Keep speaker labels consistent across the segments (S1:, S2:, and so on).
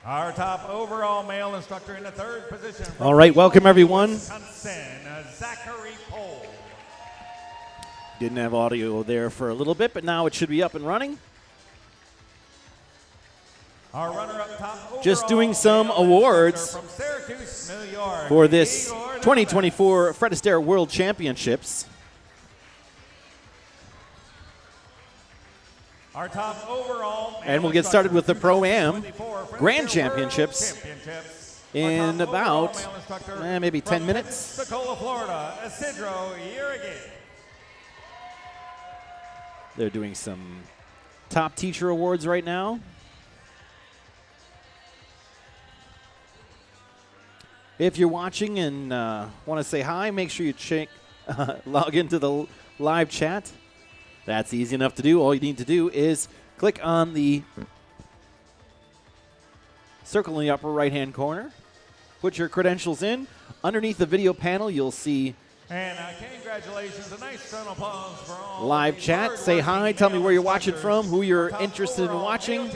S1: Our top overall male instructor in the third position.
S2: All right, welcome everyone.
S1: Wisconsin, Zachary Pohl.
S2: Didn't have audio there for a little bit, but now it should be up and running.
S1: Our runner-up top
S2: just doing some awards
S1: from Syracuse, New York,
S2: for this 2024 Fred Astaire World Championships.
S1: Our top overall,
S2: and we'll get started with the Pro-Am Grand Championships in about maybe 10 minutes.
S1: Pensacola, Florida, Isidro Yerigin.
S2: They're doing some top teacher awards right now. If you're watching and want to say hi, make sure you log into the live chat. That's easy enough to do. All you need to do is click on the circle in the upper right-hand corner. Put your credentials in. Underneath the video panel, you'll see
S1: congratulations, a nice round of applause for all
S2: live chat. Say hi. Tell me where you're watching from, who you're interested in watching.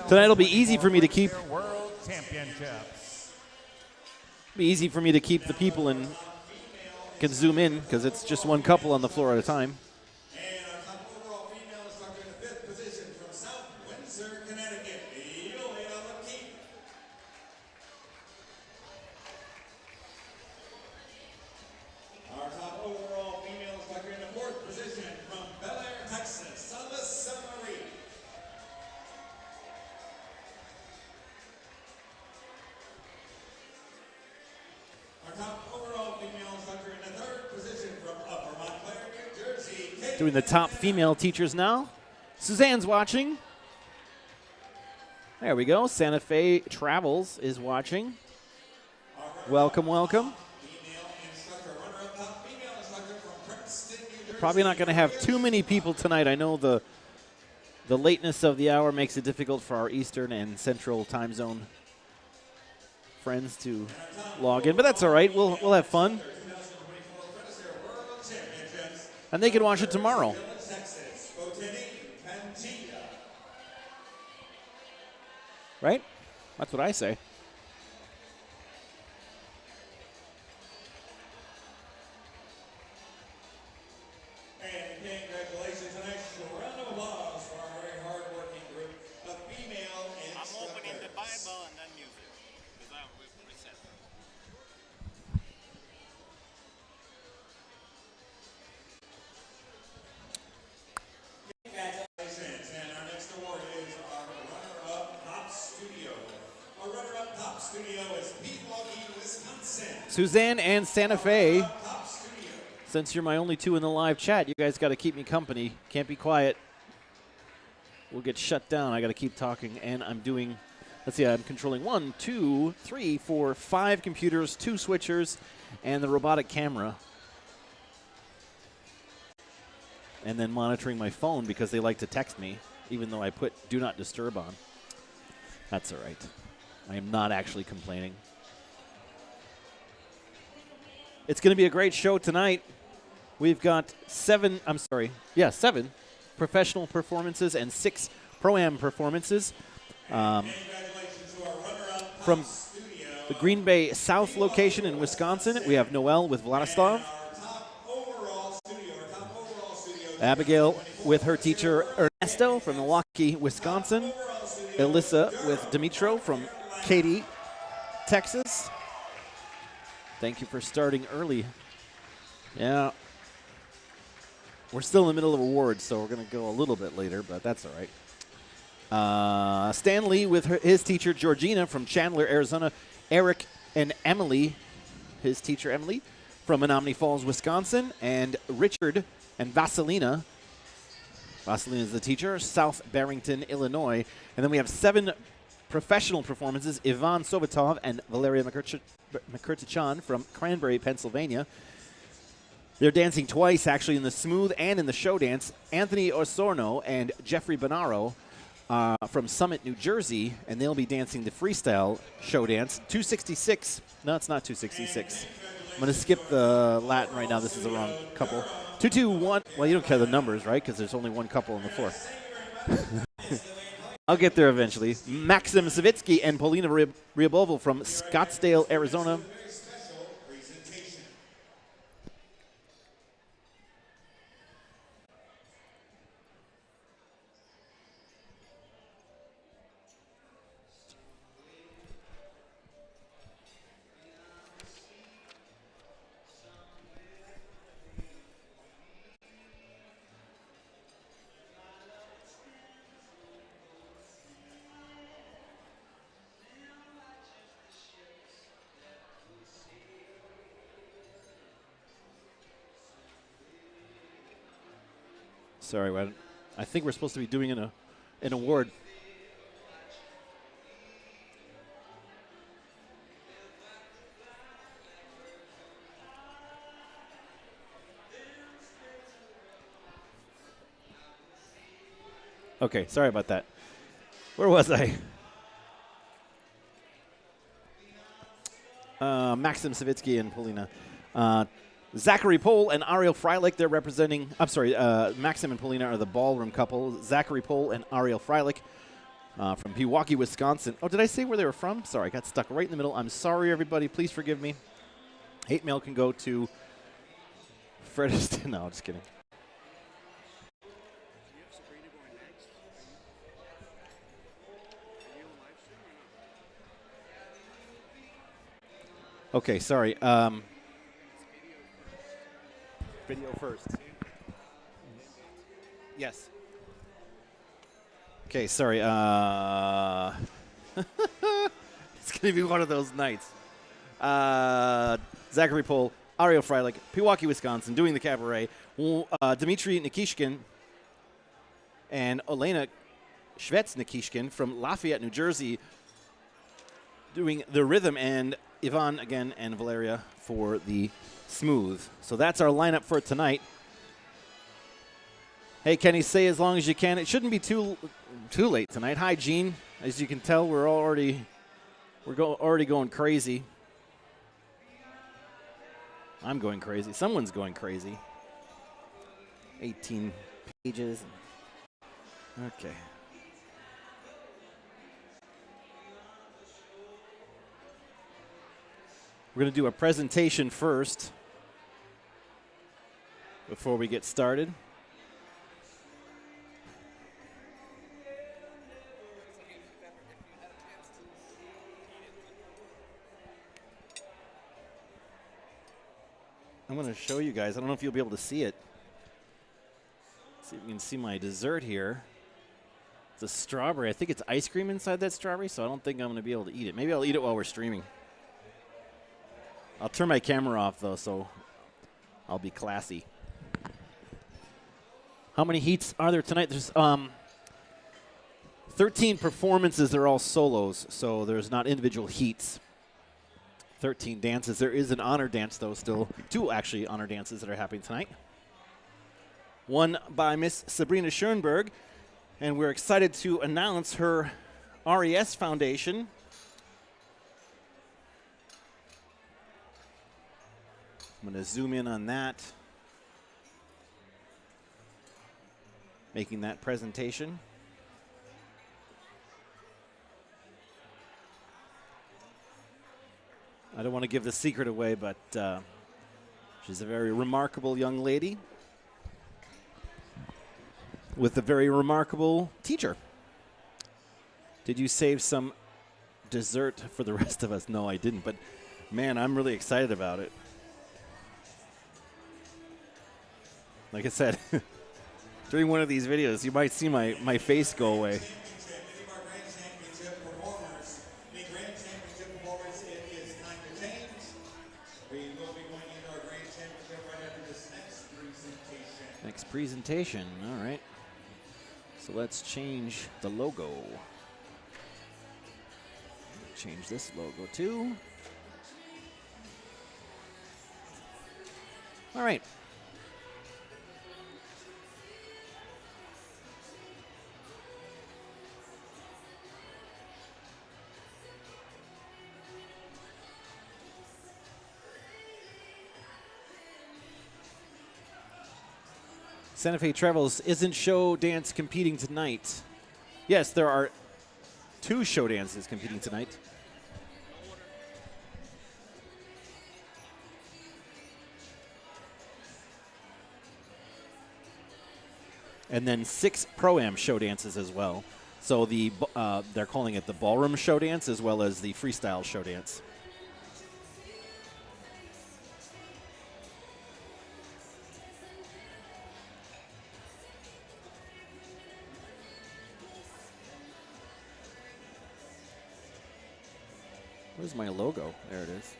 S2: Tonight will be easy for me to keep. Be easy for me to keep the people and can zoom in because it's just one couple on the floor at a time. Doing the top female teachers now. Suzanne's watching. There we go. Santa Fe Travels is watching. Welcome, welcome. Probably not going to have too many people tonight. I know the lateness of the hour makes it difficult for our Eastern and Central time zone friends to log in, but that's all right. We'll have fun. And they can watch it tomorrow. Right? That's what I say.
S1: And congratulations, a nice round of applause for our very hard-working group of female instructors. I'm opening the Bible and then music, because I'm reset. Congratulations, and our next award is our runner-up top studio. Our runner-up top studio is Milwaukee, Wisconsin.
S2: Suzanne and Santa Fe. Since you're my only two in the live chat, you guys got to keep me company. Can't be quiet. We'll get shut down. I got to keep talking, and I'm doing. Let's see. I'm controlling 1, 2, 3, 4, 5 computers, 2 switchers, and the robotic camera. And then monitoring my phone because they like to text me, even though I put Do Not Disturb on. That's all right. I am not actually complaining. It's going to be a great show tonight. We've got 7 professional performances and 6 Pro-Am performances. From the Green Bay South location in Wisconsin, we have Noel with Vladislav. Abigail with her teacher Ernesto from Milwaukee, Wisconsin. Alyssa with Dimitro from Katy, Texas. Thank you for starting early. Yeah. We're still in the middle of awards, so we're going to go a little bit later, but that's all right. Stan Lee with his teacher Georgina from Chandler, Arizona. Eric and Emily, his teacher Emily, from Menominee Falls, Wisconsin. And Richard and Vasilina. Vasilina is the teacher, South Barrington, Illinois. And then we have 7 professional performances, Ivan Sobatov and Valeria Makurtichan from Cranberry, Pennsylvania. They're dancing twice, actually, in the smooth and in the show dance. Anthony Osorno and Jeffrey Bonaro from Summit, New Jersey, and they'll be dancing the freestyle show dance. 266. No, it's not 266. I'm going to skip the Latin right now. This is the wrong couple. 221. Well, you don't care the numbers, right? Because there's only one couple on the floor. I'll get there eventually. Maxim Savitsky and Polina Ryabova from Scottsdale, Arizona. Sorry, I think we're supposed to be doing an award. Okay, sorry about that. Where was I? Maxim Savitsky and Polina. Zachary Pohl and Ariel Freilich, they're representing, Maxim and Polina are the ballroom couple. Zachary Pohl and Ariel Freilich from Pewaukee, Wisconsin. Oh, did I say where they were from? Sorry, I got stuck right in the middle. I'm sorry, everybody. Please forgive me. Hate mail can go to Fred Astaire. No, just kidding. Okay, sorry. Video first. Yes. Okay, sorry. It's going to be one of those nights. Zachary Pohl, Ariel Freilich, Pewaukee, Wisconsin, doing the cabaret. Dmitry Nikishkin and Olena Shvets-Nikishkin from Lafayette, New Jersey, doing the rhythm, and Ivan again and Valeria for the smooth. So that's our lineup for tonight. Hey, Kenny, say as long as you can. It shouldn't be too late tonight. Hi, Gene. As you can tell, we're already going crazy. I'm going crazy. Someone's going crazy. 18 pages. Okay. We're going to do a presentation first before we get started. I'm going to show you guys. I don't know if you'll be able to see it. See if you can see my dessert here. It's a strawberry. I think it's ice cream inside that strawberry, so I don't think I'm going to be able to eat it. Maybe I'll eat it while we're streaming. I'll turn my camera off, though, so I'll be classy. How many heats are there tonight? There's 13 performances. They're all solos, so there's not individual heats. 13 dances. There is an honor dance, though, still. 2, actually, honor dances that are happening tonight. One by Miss Sabrina Schoenberg, and we're excited to announce her RES Foundation. I'm going to zoom in on that. Making that presentation. I don't want to give the secret away, but she's a very remarkable young lady with a very remarkable teacher. Did you save some dessert for the rest of us? No, I didn't, but man, I'm really excited about it. Like I said, during one of these videos, you might see my face go away. Next presentation, all right. So let's change the logo. Change this logo too. All right. Santa Fe Travels isn't show dance competing tonight. Yes, there are 2 show dances competing tonight. And then 6 ProAm show dances as well. So they're calling it the Ballroom Show Dance as well as the Freestyle Show Dance. Where's my logo? There it is.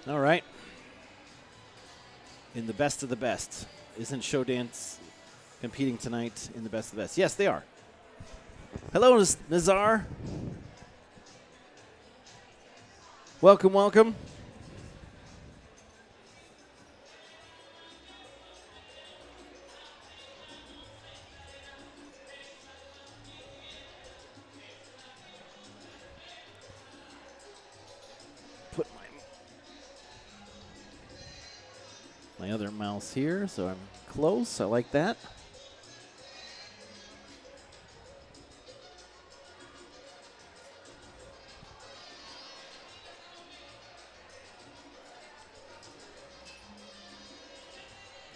S2: All right. In the best of the best. Isn't show dance competing tonight in the best of the best? Yes, they are. Hello, Nazar. Welcome, welcome. Put my other mouse here so I'm close. I like that.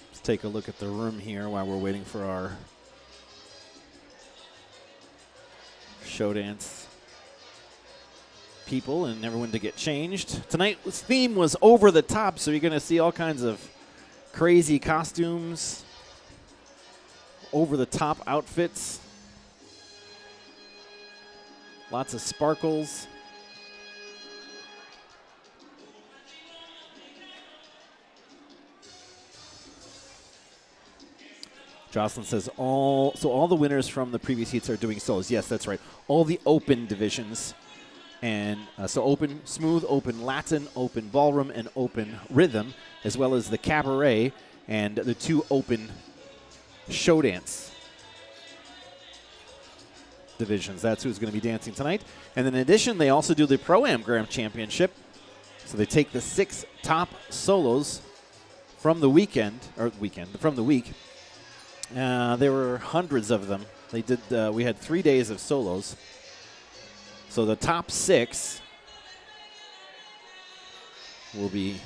S2: Let's take a look at the room here while we're waiting for our show dance people and everyone to get changed. Tonight's theme was over the top, so you're going to see all kinds of crazy costumes, over the top outfits, lots of sparkles. Jocelyn says all the winners from the previous heats are doing solos. Yes, that's right. All the open divisions. And so open smooth, open Latin, open ballroom, and open rhythm, as well as the cabaret and the 2 open show dance divisions. That's who's going to be dancing tonight. And then in addition, they also do the Pro-Am Grand Championship. So they take the 6 top solos from the week. There were hundreds of them. They did. We had 3 days of solos. So the top 6 will be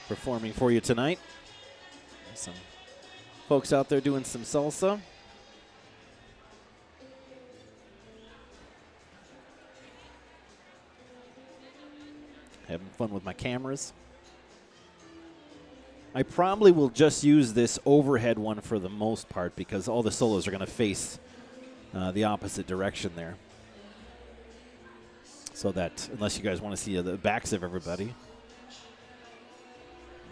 S2: performing for you tonight. There's some folks out there doing some salsa. Having fun with my cameras. I probably will just use this overhead one for the most part because all the solos are going to face the opposite direction there. So that, unless you guys want to see the backs of everybody.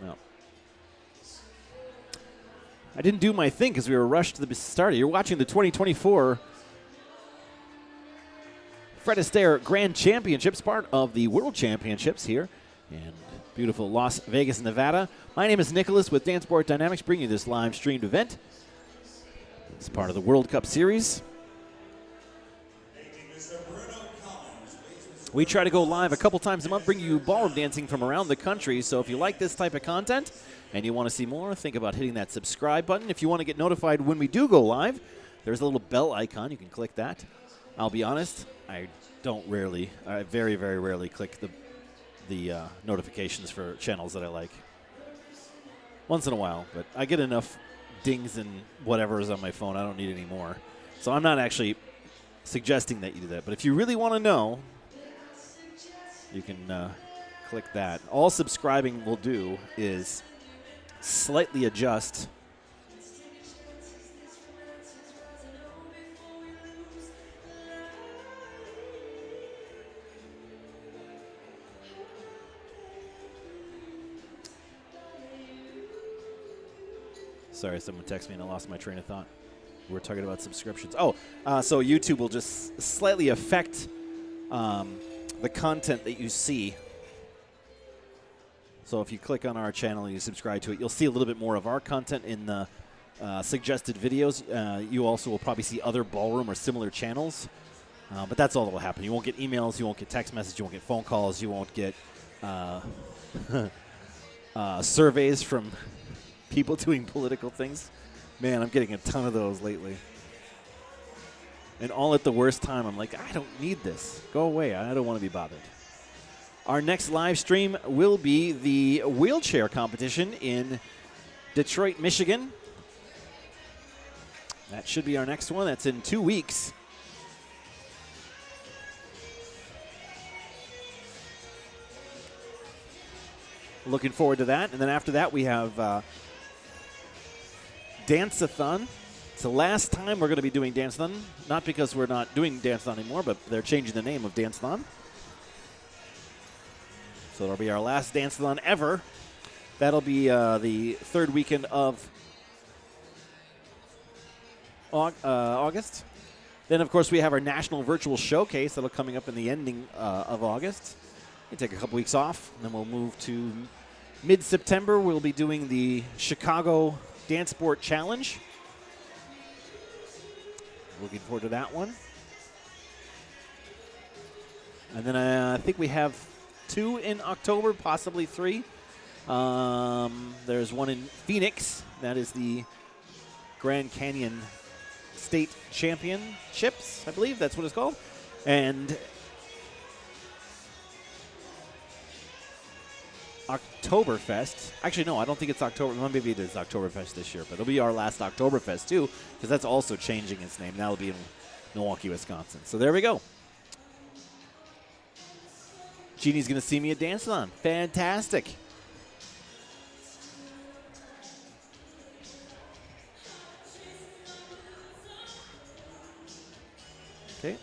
S2: No. I didn't do my thing because we were rushed to the start. You're watching the 2024 Fred Astaire Grand Championships, part of the World Championships here in beautiful Las Vegas, Nevada. My name is Nicholas with Dance Sport Dynamics, bringing you this live streamed event. It's part of the World Cup Series. We try to go live a couple times a month, bringing you ballroom dancing from around the country. So if you like this type of content and you want to see more, think about hitting that subscribe button. If you want to get notified when we do go live, there's a little bell icon. You can click that. I'll be honest, I very, very rarely click the notifications for channels that I like. Once in a while, but I get enough dings and whatever is on my phone. I don't need any more. So I'm not actually suggesting that you do that. But if you really want to know, you can click that. All subscribing will do is slightly adjust Sorry, someone texted me and I lost my train of thought. We're talking about subscriptions. So YouTube will just slightly affect the content that you see. So if you click on our channel and you subscribe to it, you'll see a little bit more of our content in the suggested videos. You also will probably see other ballroom or similar channels. But that's all that will happen. You won't get emails. You won't get text messages. You won't get phone calls. You won't get surveys from people doing political things. Man, I'm getting a ton of those lately. And all at the worst time. I'm like, I don't need this. Go away. I don't want to be bothered. Our next live stream will be the wheelchair competition in Detroit, Michigan. That should be our next one. That's in 2 weeks. Looking forward to that. And then after that, we have Dance-a-thon. It's the last time we're going to be doing Dance-a-thon. Not because we're not doing Dance-a-thon anymore, but they're changing the name of Dance-a-thon. So it'll be our last Dance-a-thon ever. That'll be the third weekend of August. Then, of course, we have our National Virtual Showcase that'll coming up in the ending of August. We take a couple weeks off, and then we'll move to mid-September. We'll be doing the Chicago Dance Sport Challenge. Looking forward to that one. And then I think we have 2 in October, possibly 3. There's one in Phoenix. That is the Grand Canyon State Championships, I believe that's what it's called. And Oktoberfest. Actually, no, I don't think it's October. Well, maybe it is Oktoberfest this year, but it'll be our last Oktoberfest, too, because that's also changing its name. Now it'll be in Milwaukee, Wisconsin. So there we go. Jeannie's going to see me at Dance-a-thon. Fantastic. Okay.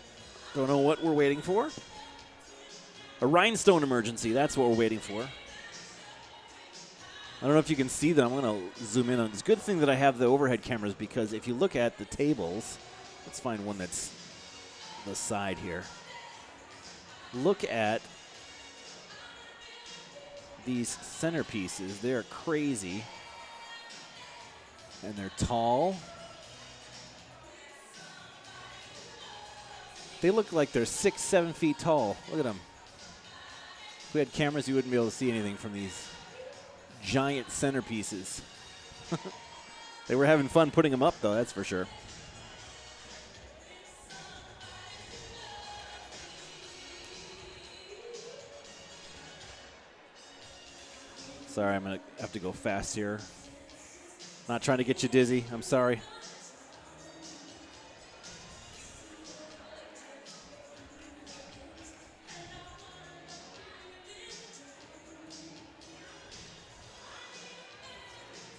S2: Don't know what we're waiting for. A rhinestone emergency. That's what we're waiting for. I don't know if you can see them. I'm going to zoom in on it. It's a good thing that I have the overhead cameras because if you look at the tables, let's find one that's the side here. Look at these centerpieces. They're crazy. And they're tall. They look like they're 6, 7 feet tall. Look at them. If we had cameras, you wouldn't be able to see anything from these giant centerpieces. They were having fun putting them up, though, that's for sure. Sorry, I'm going to have to go fast here. Not trying to get you dizzy. I'm sorry.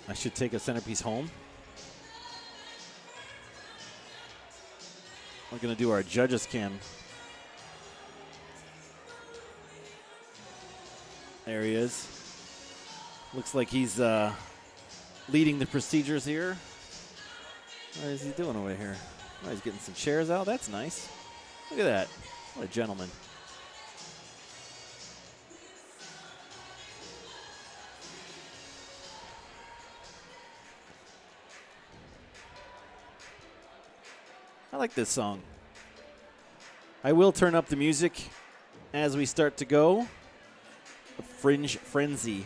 S2: I should take a centerpiece home. We're going to do our judges cam. There he is. Looks like he's leading the procedures here. What is he doing over here? Oh, he's getting some chairs out. That's nice. Look at that. What a gentleman. I like this song. I will turn up the music as we start to go. A Fringe Frenzy.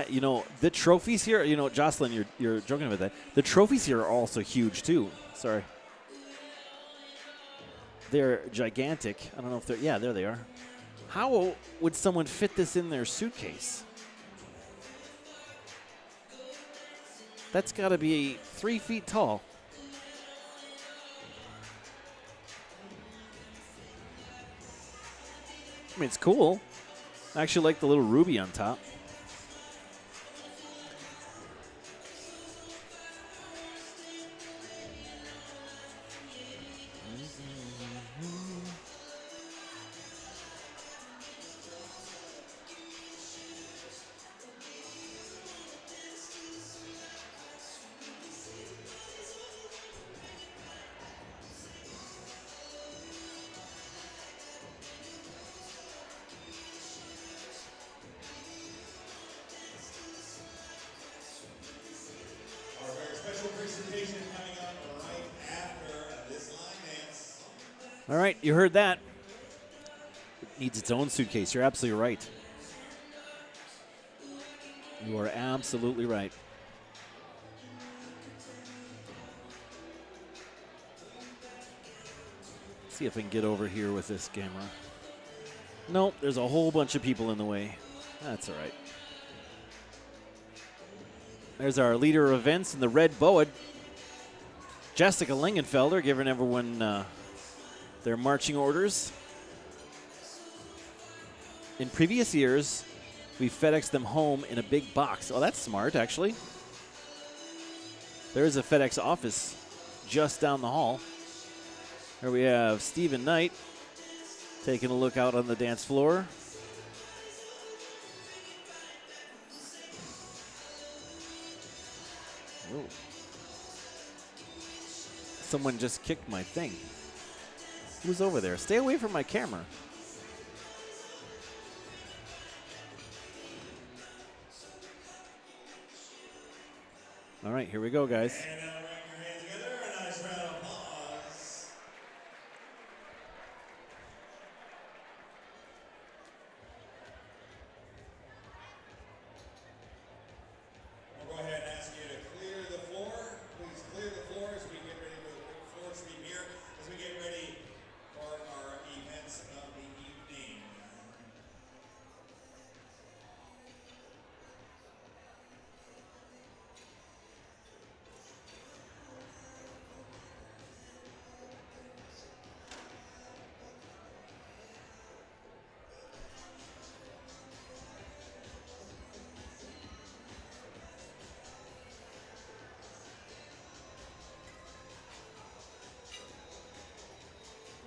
S2: You know, the trophies here, you know, Jocelyn, you're joking about that. The trophies here are also huge, too. Sorry. They're gigantic. I don't know if they're, yeah, there they are. How would someone fit this in their suitcase? That's got to be 3 feet tall. I mean, it's cool. I actually like the little ruby on top. All right, you heard that. It needs its own suitcase. You're absolutely right. You are absolutely right. See if I can get over here with this camera. Nope, there's a whole bunch of people in the way. That's all right. There's our leader of events in the red boa, Jessica Lingenfelder, giving everyone their marching orders. In previous years, we FedExed them home in a big box. Oh, that's smart, actually. There's a FedEx office just down the hall. Here we have Stephen Knight taking a look out on the dance floor. Ooh. Someone just kicked my thing. Who's over there? Stay away from my camera. All right, here we go, guys.
S1: And now bring your hands together, a nice round of applause. We'll go ahead and ask you to clear the floor. Please clear the floor as we get ready to do a floor sweep here, as we get ready for our events of the evening.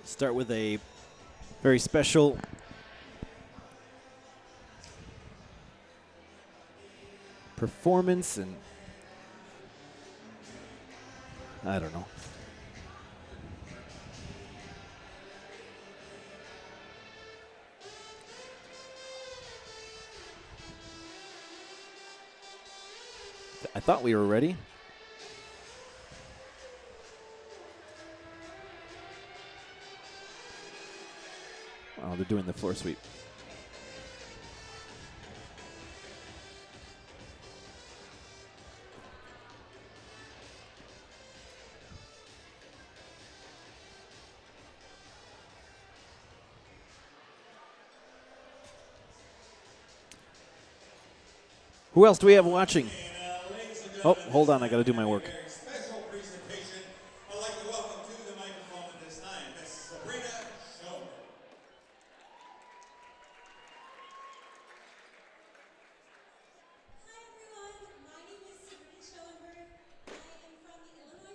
S2: Start with a very special performance, and I don't know. I thought we were ready. Oh, they're doing the floor sweep. Who else do we have watching? Oh, hold on, I got to do my work.
S1: Special presentation. I'd like to welcome to the microphone at this time, Miss Sabrina.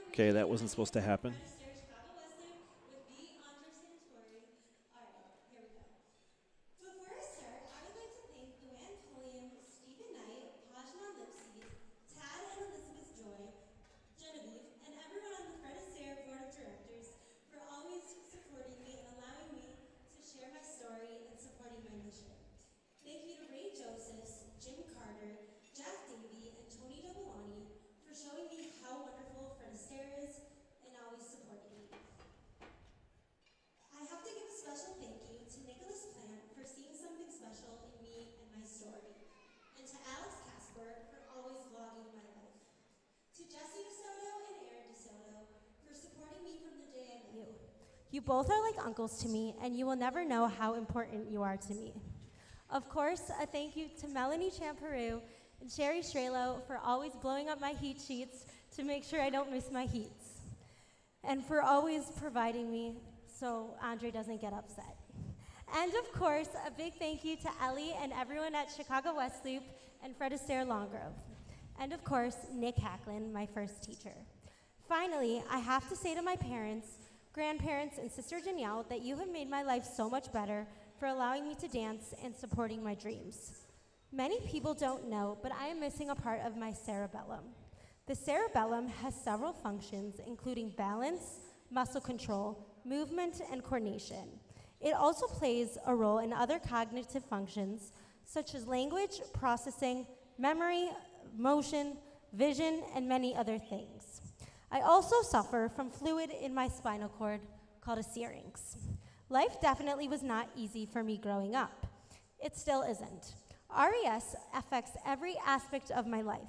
S2: Okay, that wasn't supposed to happen.
S3: You both are like uncles to me, and you will never know how important you are to me. Of course, a thank you to Melanie Champeru and Sherry Strelo for always blowing up my heat sheets to make sure I don't miss my heats, and for always providing me so Andre doesn't get upset. And of course, a big thank you to Ellie and everyone at Chicago West Loop and Fred Astaire Longgrove. And of course, Nick Hacklin, my first teacher. Finally, I have to say to my parents, grandparents, and Sister Danielle that you have made my life so much better for allowing me to dance and supporting my dreams. Many people don't know, but I am missing a part of my cerebellum. The cerebellum has several functions, including balance, muscle control, movement, and coordination. It also plays a role in other cognitive functions, such as language, processing, memory, motion, vision, and many other things. I also suffer from fluid in my spinal cord called a syrinx. Life definitely was not easy for me growing up. It still isn't. RES affects every aspect of my life.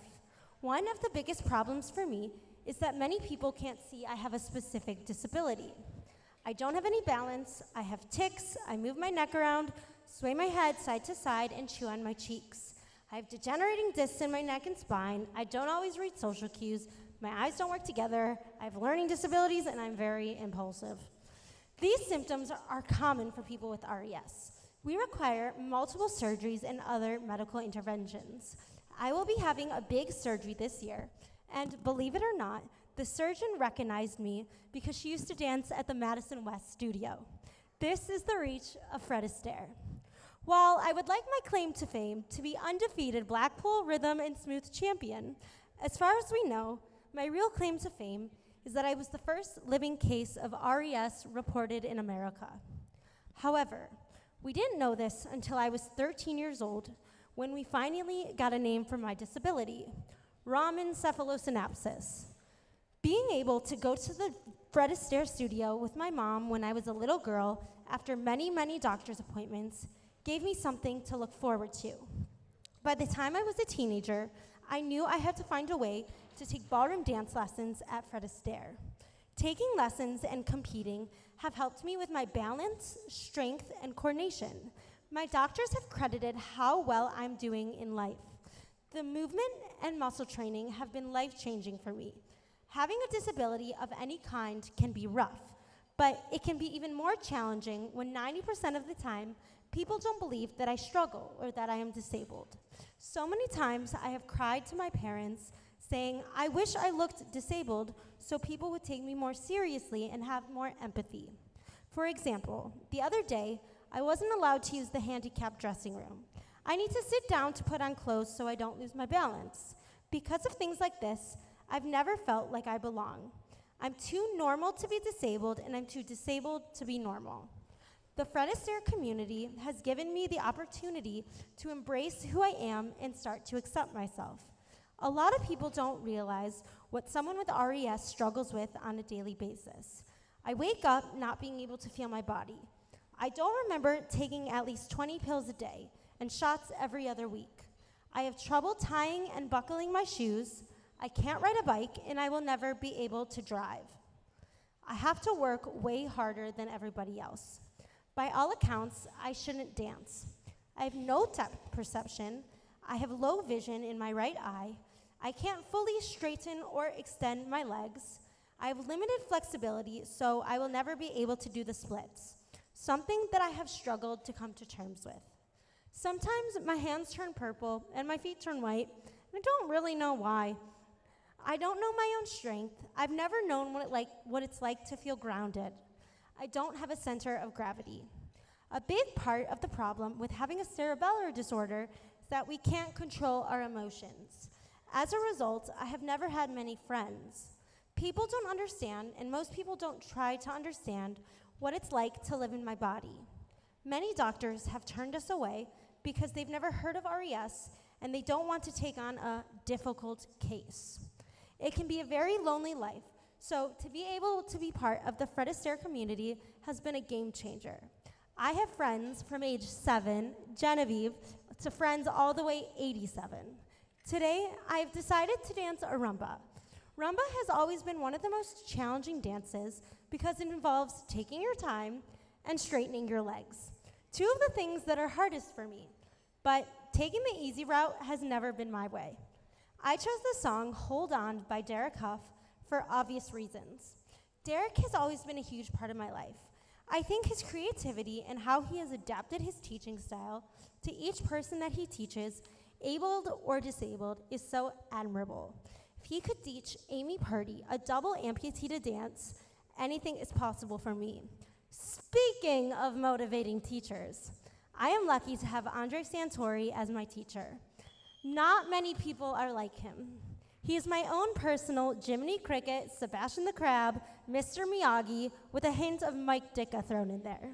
S3: One of the biggest problems for me is that many people can't see I have a specific disability. I don't have any balance, I have tics, I move my neck around, sway my head side to side, and chew on my cheeks. I have degenerating discs in my neck and spine, I don't always read social cues, my eyes don't work together, I have learning disabilities, and I'm very impulsive. These symptoms are common for people with RES. We require multiple surgeries and other medical interventions. I will be having a big surgery this year, and believe it or not, the surgeon recognized me because she used to dance at the Madison West studio. This is the reach of Fred Astaire. While I would like my claim to fame to be undefeated Blackpool rhythm and smooth champion, as far as we know, my real claim to fame is that I was the first living case of RES reported in America. However, we didn't know this until I was 13 years old when we finally got a name for my disability, Raman cephalosynapsis. Being able to go to the Fred Astaire Studio with my mom when I was a little girl after many, many doctor's appointments gave me something to look forward to. By the time I was a teenager, I knew I had to find a way to take ballroom dance lessons at Fred Astaire. Taking lessons and competing have helped me with my balance, strength, and coordination. My doctors have credited how well I'm doing in life. The movement and muscle training have been life-changing for me. Having a disability of any kind can be rough, but it can be even more challenging when 90% of the time, people don't believe that I struggle or that I am disabled. So many times I have cried to my parents saying, I wish I looked disabled so people would take me more seriously and have more empathy. For example, the other day, I wasn't allowed to use the handicapped dressing room. I need to sit down to put on clothes so I don't lose my balance. Because of things like this, I've never felt like I belong. I'm too normal to be disabled, and I'm too disabled to be normal. The Fred Astaire community has given me the opportunity to embrace who I am and start to accept myself. A lot of people don't realize what someone with RES struggles with on a daily basis. I wake up not being able to feel my body. I don't remember taking at least 20 pills a day and shots every other week. I have trouble tying and buckling my shoes. I can't ride a bike, and I will never be able to drive. I have to work way harder than everybody else. By all accounts, I shouldn't dance. I have no depth perception. I have low vision in my right eye. I can't fully straighten or extend my legs. I have limited flexibility, so I will never be able to do the splits, something that I have struggled to come to terms with. Sometimes my hands turn purple and my feet turn white, and I don't really know why. I don't know my own strength. I've never known what it's like to feel grounded. I don't have a center of gravity. A big part of the problem with having a cerebellar disorder is that we can't control our emotions. As a result, I have never had many friends. People don't understand, and most people don't try to understand what it's like to live in my body. Many doctors have turned us away because they've never heard of RES and they don't want to take on a difficult case. It can be a very lonely life, so to be able to be part of the Fred Astaire community has been a game changer. I have friends from age 7, Genevieve, to friends all the way 87. Today, I have decided to dance a rumba. Rumba has always been one of the most challenging dances because it involves taking your time and straightening your legs. Two of the things that are hardest for me, but taking the easy route has never been my way. I chose the song Hold On by Derek Huff for obvious reasons. Derek has always been a huge part of my life. I think his creativity and how he has adapted his teaching style to each person that he teaches, abled or disabled, is so admirable. If he could teach Amy Purdy, a double amputee, to dance, anything is possible for me. Speaking of motivating teachers, I am lucky to have Andre Santori as my teacher. Not many people are like him. He is my own personal Jiminy Cricket, Sebastian the Crab, Mr. Miyagi, with a hint of Mike Ditka thrown in there.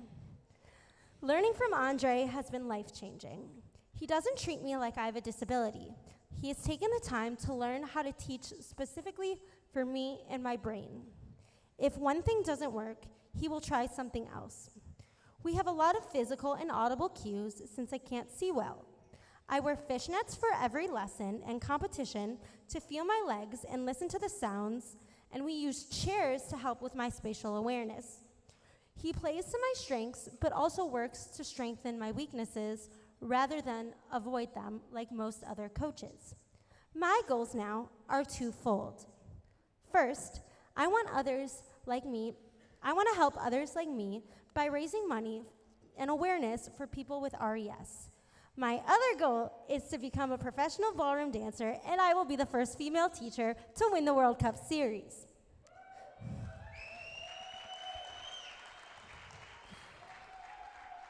S3: Learning from Andre has been life-changing. He doesn't treat me like I have a disability. He has taken the time to learn how to teach specifically for me and my brain. If one thing doesn't work, he will try something else. We have a lot of physical and audible cues since I can't see well. I wear fishnets for every lesson and competition to feel my legs and listen to the sounds, and we use chairs to help with my spatial awareness. He plays to my strengths, but also works to strengthen my weaknesses rather than avoid them like most other coaches. My goals now are twofold. First, I want to help others like me by raising money and awareness for people with RES. My other goal is to become a professional ballroom dancer, and I will be the first female teacher to win the World Cup Series.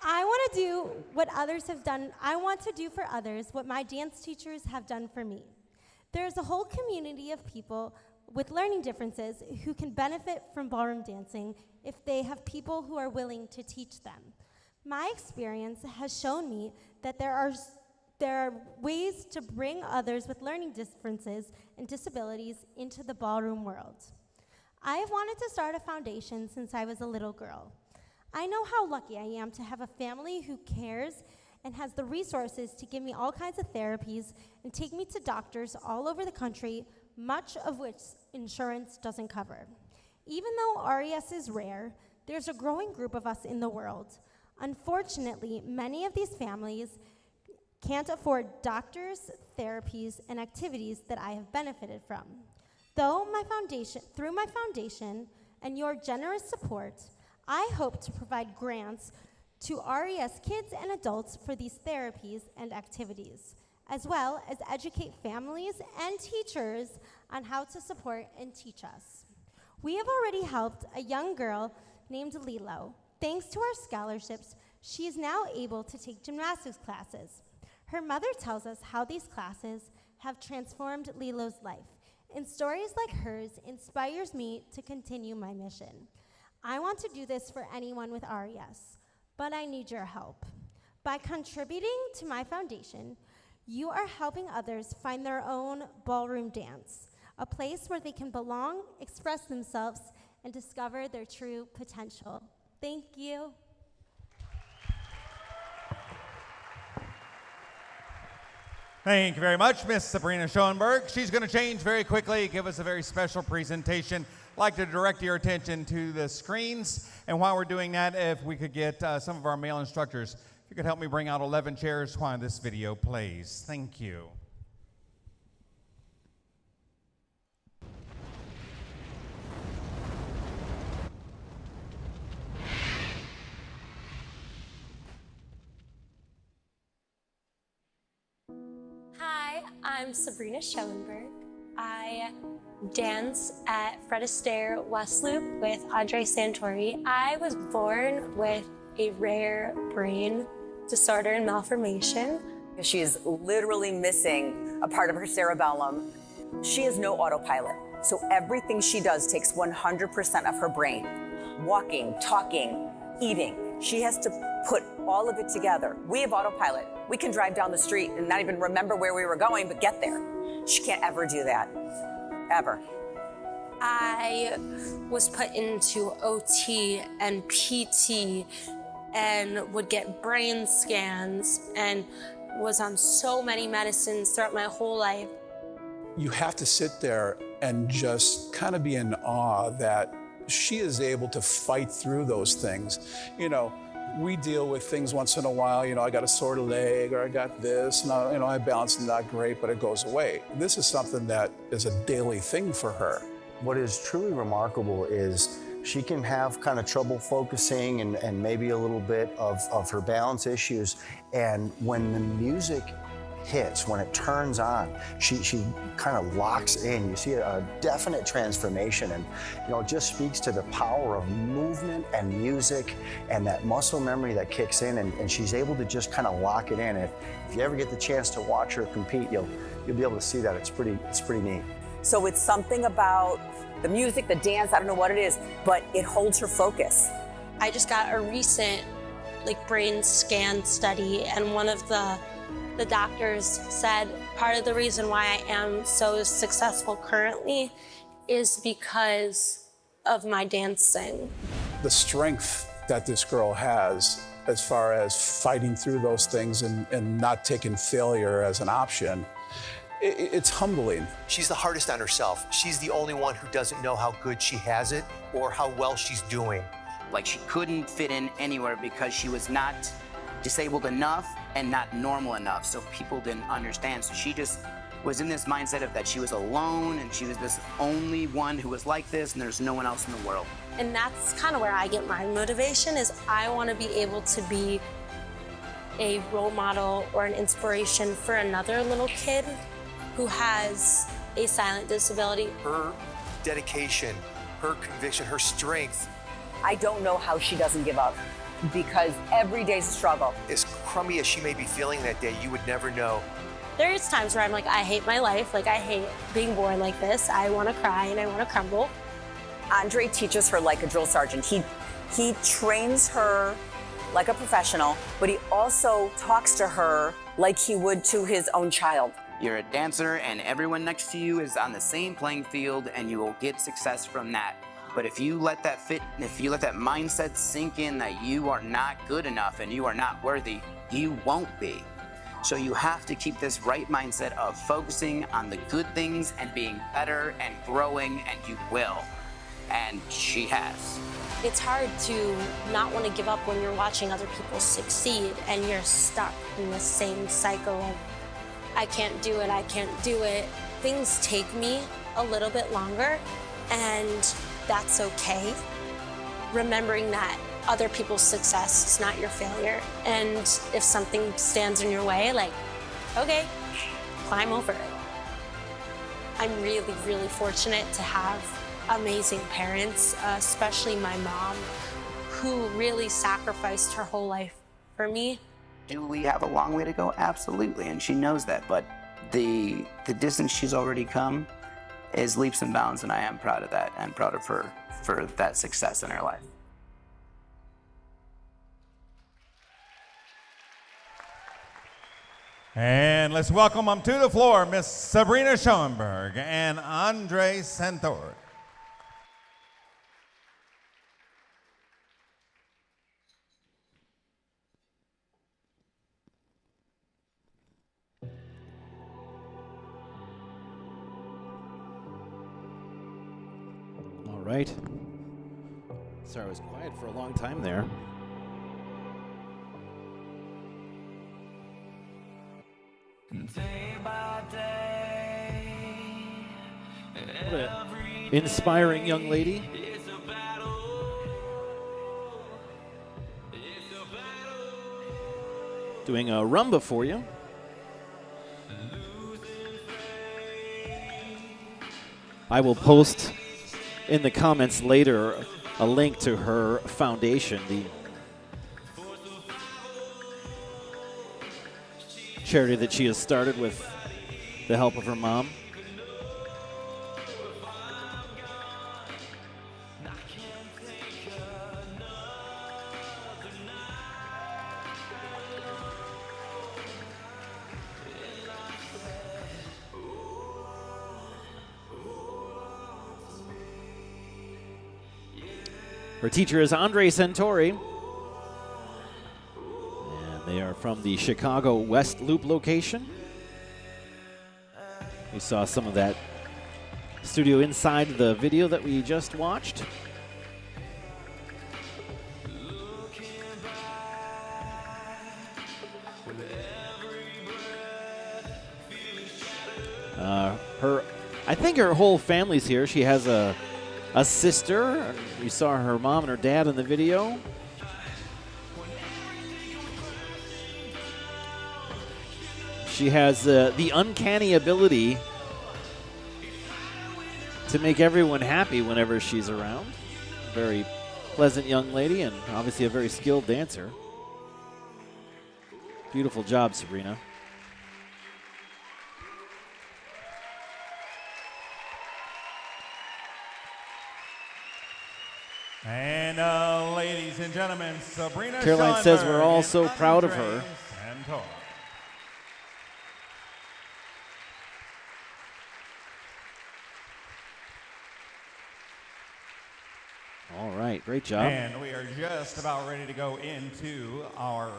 S3: I want to do what others have done. I want to do for others what my dance teachers have done for me. There's a whole community of people with learning differences who can benefit from ballroom dancing if they have people who are willing to teach them. My experience has shown me that there are ways to bring others with learning differences and disabilities into the ballroom world. I have wanted to start a foundation since I was a little girl. I know how lucky I am to have a family who cares and has the resources to give me all kinds of therapies and take me to doctors all over the country, much of which insurance doesn't cover. Even though RES is rare, there's a growing group of us in the world. Unfortunately, many of these families can't afford doctors, therapies, and activities that I have benefited from. Through my foundation and your generous support, I hope to provide grants to RES kids and adults for these therapies and activities, as well as educate families and teachers on how to support and teach us. We have already helped a young girl named Lilo. Thanks to our scholarships, she is now able to take gymnastics classes. Her mother tells us how these classes have transformed Lilo's life, and stories like hers inspires me to continue my mission. I want to do this for anyone with RES, but I need your help. By contributing to my foundation, you are helping others find their own ballroom dance, a place where they can belong, express themselves, and discover their true potential. Thank you.
S1: Thank you very much, Miss Sabrina Schoenberg. She's going to change very quickly, give us a very special presentation. I'd like to direct your attention to the screens. And while we're doing that, if we could get some of our male instructors, if you could help me bring out 11 chairs while this video plays. Thank you.
S4: Hi, I'm Sabrina Schoenberg. I dance at Fred Astaire West Loop with Andre Santori. I was born with a rare brain disorder and malformation.
S5: She is literally missing a part of her cerebellum. She has no autopilot, so everything she does takes 100% of her brain. Walking, talking, eating. She has to put all of it together. We have autopilot. We can drive down the street and not even remember where we were going, but get there. She can't ever do that, ever.
S4: I was put into OT and PT and would get brain scans and was on so many medicines throughout my whole life.
S6: You have to sit there and just kind of be in awe that she is able to fight through those things. You know, we deal with things once in a while, you know, I got a sore leg or I got this, and I balance not great, but it goes away. This is something that is a daily thing for her.
S7: What is truly remarkable is she can have kind of trouble focusing and maybe a little bit of her balance issues. And when the music hits, when it turns on, she kind of locks in. You see a definite transformation, and it just speaks to the power of movement and music and that muscle memory that kicks in, and she's able to just kind of lock it in. If you ever get the chance to watch her compete, you'll be able to see that. It's pretty neat.
S5: So it's something about the music, the dance, I don't know what it is, but it holds her focus.
S4: I just got a recent brain scan study, and one of the doctors said part of the reason why I am so successful currently is because of my dancing.
S6: The strength that this girl has as far as fighting through those things and not taking failure as an option. It's humbling.
S8: She's the hardest on herself. She's the only one who doesn't know how good she has it or how well she's doing.
S9: Like, she couldn't fit in anywhere because she was not disabled enough and not normal enough, so people didn't understand. So she just was in this mindset of that she was alone and she was this only one who was like this and there's no one else in the world.
S4: And that's kind of where I get my motivation, is I want to be able to be a role model or an inspiration for another little kid who has a silent disability.
S8: Her dedication, her conviction, her strength.
S5: I don't know how she doesn't give up, because every day's a struggle.
S8: As crummy as she may be feeling that day, you would never know.
S4: There's times where I'm like, I hate my life. Like, I hate being born like this. I want to cry and I want to crumble.
S5: Andre teaches her like a drill sergeant. He trains her like a professional, but he also talks to her like he would to his own child.
S9: You're a dancer and everyone next to you is on the same playing field and you will get success from that. But if you let that mindset sink in that you are not good enough and you are not worthy, you won't be. So you have to keep this right mindset of focusing on the good things and being better and growing, and you will. And she has.
S4: It's hard to not want to give up when you're watching other people succeed and you're stuck in the same cycle of, I can't do it, I can't do it. Things take me a little bit longer, and that's okay. Remembering that other people's success is not your failure, and if something stands in your way, like, okay, climb over it. I'm really, really fortunate to have amazing parents, especially my mom, who really sacrificed her whole life for me.
S9: Do we have a long way to go? Absolutely, and she knows that, but the distance she's already come is leaps and bounds, and I am proud of that. I'm proud of her for that success in her life.
S1: And let's welcome them to the floor, Miss Sabrina Schoenberg and Andre Santor.
S2: All right. Sorry, I was quiet for a long time there. What an inspiring young lady. Doing a rumba for you. I will post in the comments later a link to her foundation, the charity that she has started with the help of her mom. Her teacher is Andre Santori, and they are from the Chicago West Loop location. We saw some of that studio inside the video that we just watched. I think her whole family's here. She has a sister. You saw her mom and her dad in the video. She has the uncanny ability to make everyone happy whenever she's around. Very pleasant young lady and obviously a very skilled dancer. Beautiful job, Sabrina.
S1: And ladies and gentlemen, Sabrina
S2: Caroline says we're all
S1: and
S2: so proud of her.
S1: Andre Santor.
S2: All right, great job.
S1: And we are just about ready to go into our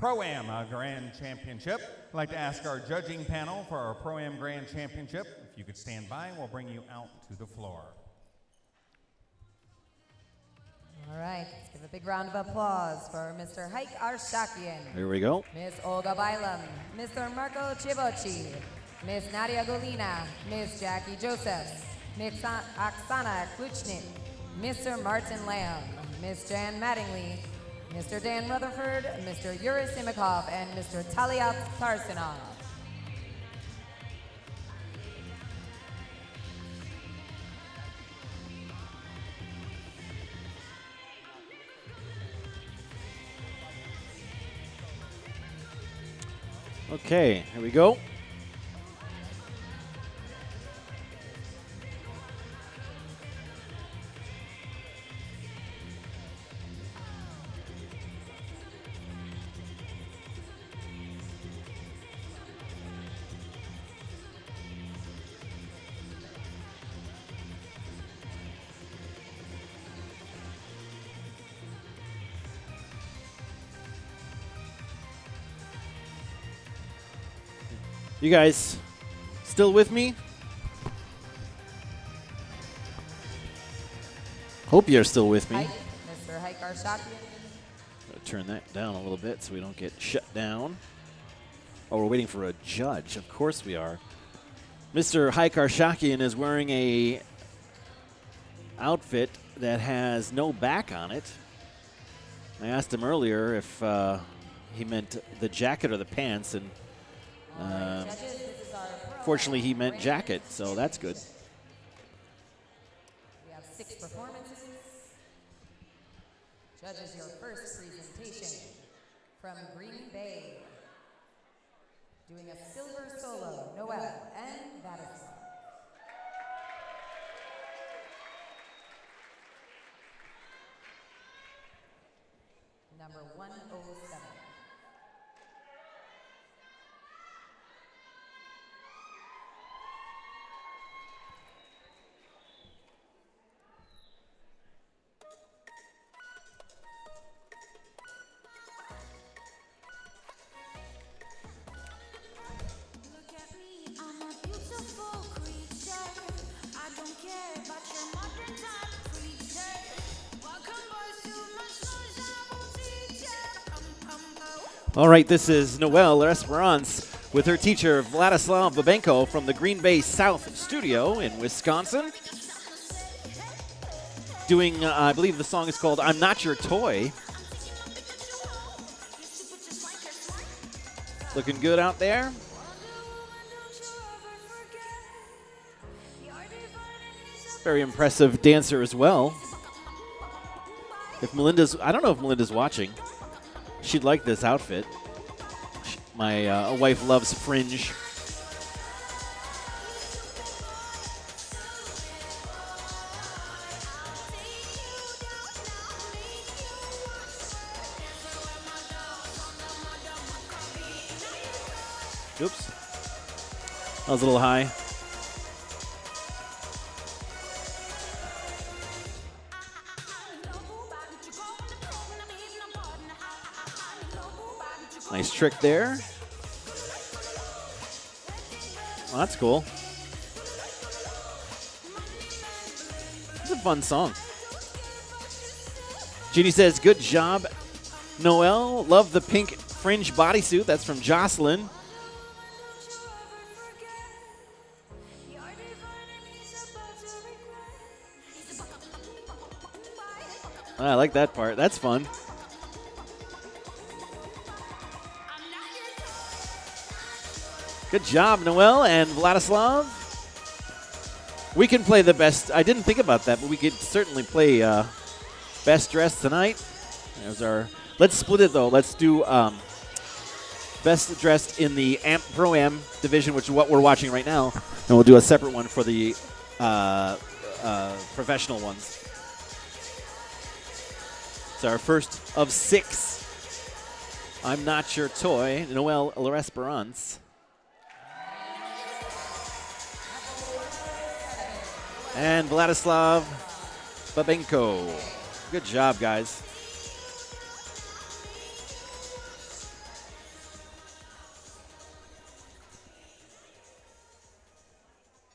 S1: ProAm Grand Championship. I'd like to ask our judging panel for our ProAm Grand Championship, if you could stand by, and we'll bring you out to the floor.
S10: All right, let's give a big round of applause for Mr. Haik Arshakian.
S2: Here we go.
S10: Ms. Olga Bailam, Mr. Marco Chivochi, Ms. Nadia Golina, Ms. Jackie Josephs, Ms. Oksana Kluchnik, Mr. Martin Lamb, Ms. Jan Mattingly, Mr. Dan Rutherford, Mr. Yuri Simikov, and Mr. Talyat Tarsinov.
S2: Okay, here we go. You guys still with me? Hope you're still with me.
S10: Mr. Haik Arshakian.
S2: Turn that down a little bit so we don't get shut down. Oh, we're waiting for a judge. Of course we are. Mr. Haik Arshakian is wearing a outfit that has no back on it. I asked him earlier if he meant the jacket or the pants, and fortunately he meant jacket, so that's good.
S10: We have 6 performances. Judges, your first presentation from Green Bay. Doing a silver solo, Noel and Vadis. Number 107.
S2: All right, this is Noelle Esperance with her teacher Vladislav Babenko from the Green Bay South Studio in Wisconsin. Doing, I believe the song is called I'm Not Your Toy. Looking good out there. Very impressive dancer as well. If Melinda's, I don't know if Melinda's watching. She'd like this outfit. My wife loves fringe. Oops. That was a little high. Nice trick there. Well, that's cool. It's a fun song. Jeannie says, good job, Noelle. Love the pink fringe bodysuit. That's from Jocelyn. I like that part. That's fun. Good job, Noelle and Vladislav. We can play the best. I didn't think about that, but we could certainly play best dressed tonight. There's our. Let's split it though. Let's do best dressed in the Pro-Am division, which is what we're watching right now, and we'll do a separate one for the professional ones. It's our first of 6. I'm Not Your Toy, Noelle L'Esperance. And Vladislav Babenko. Good job, guys.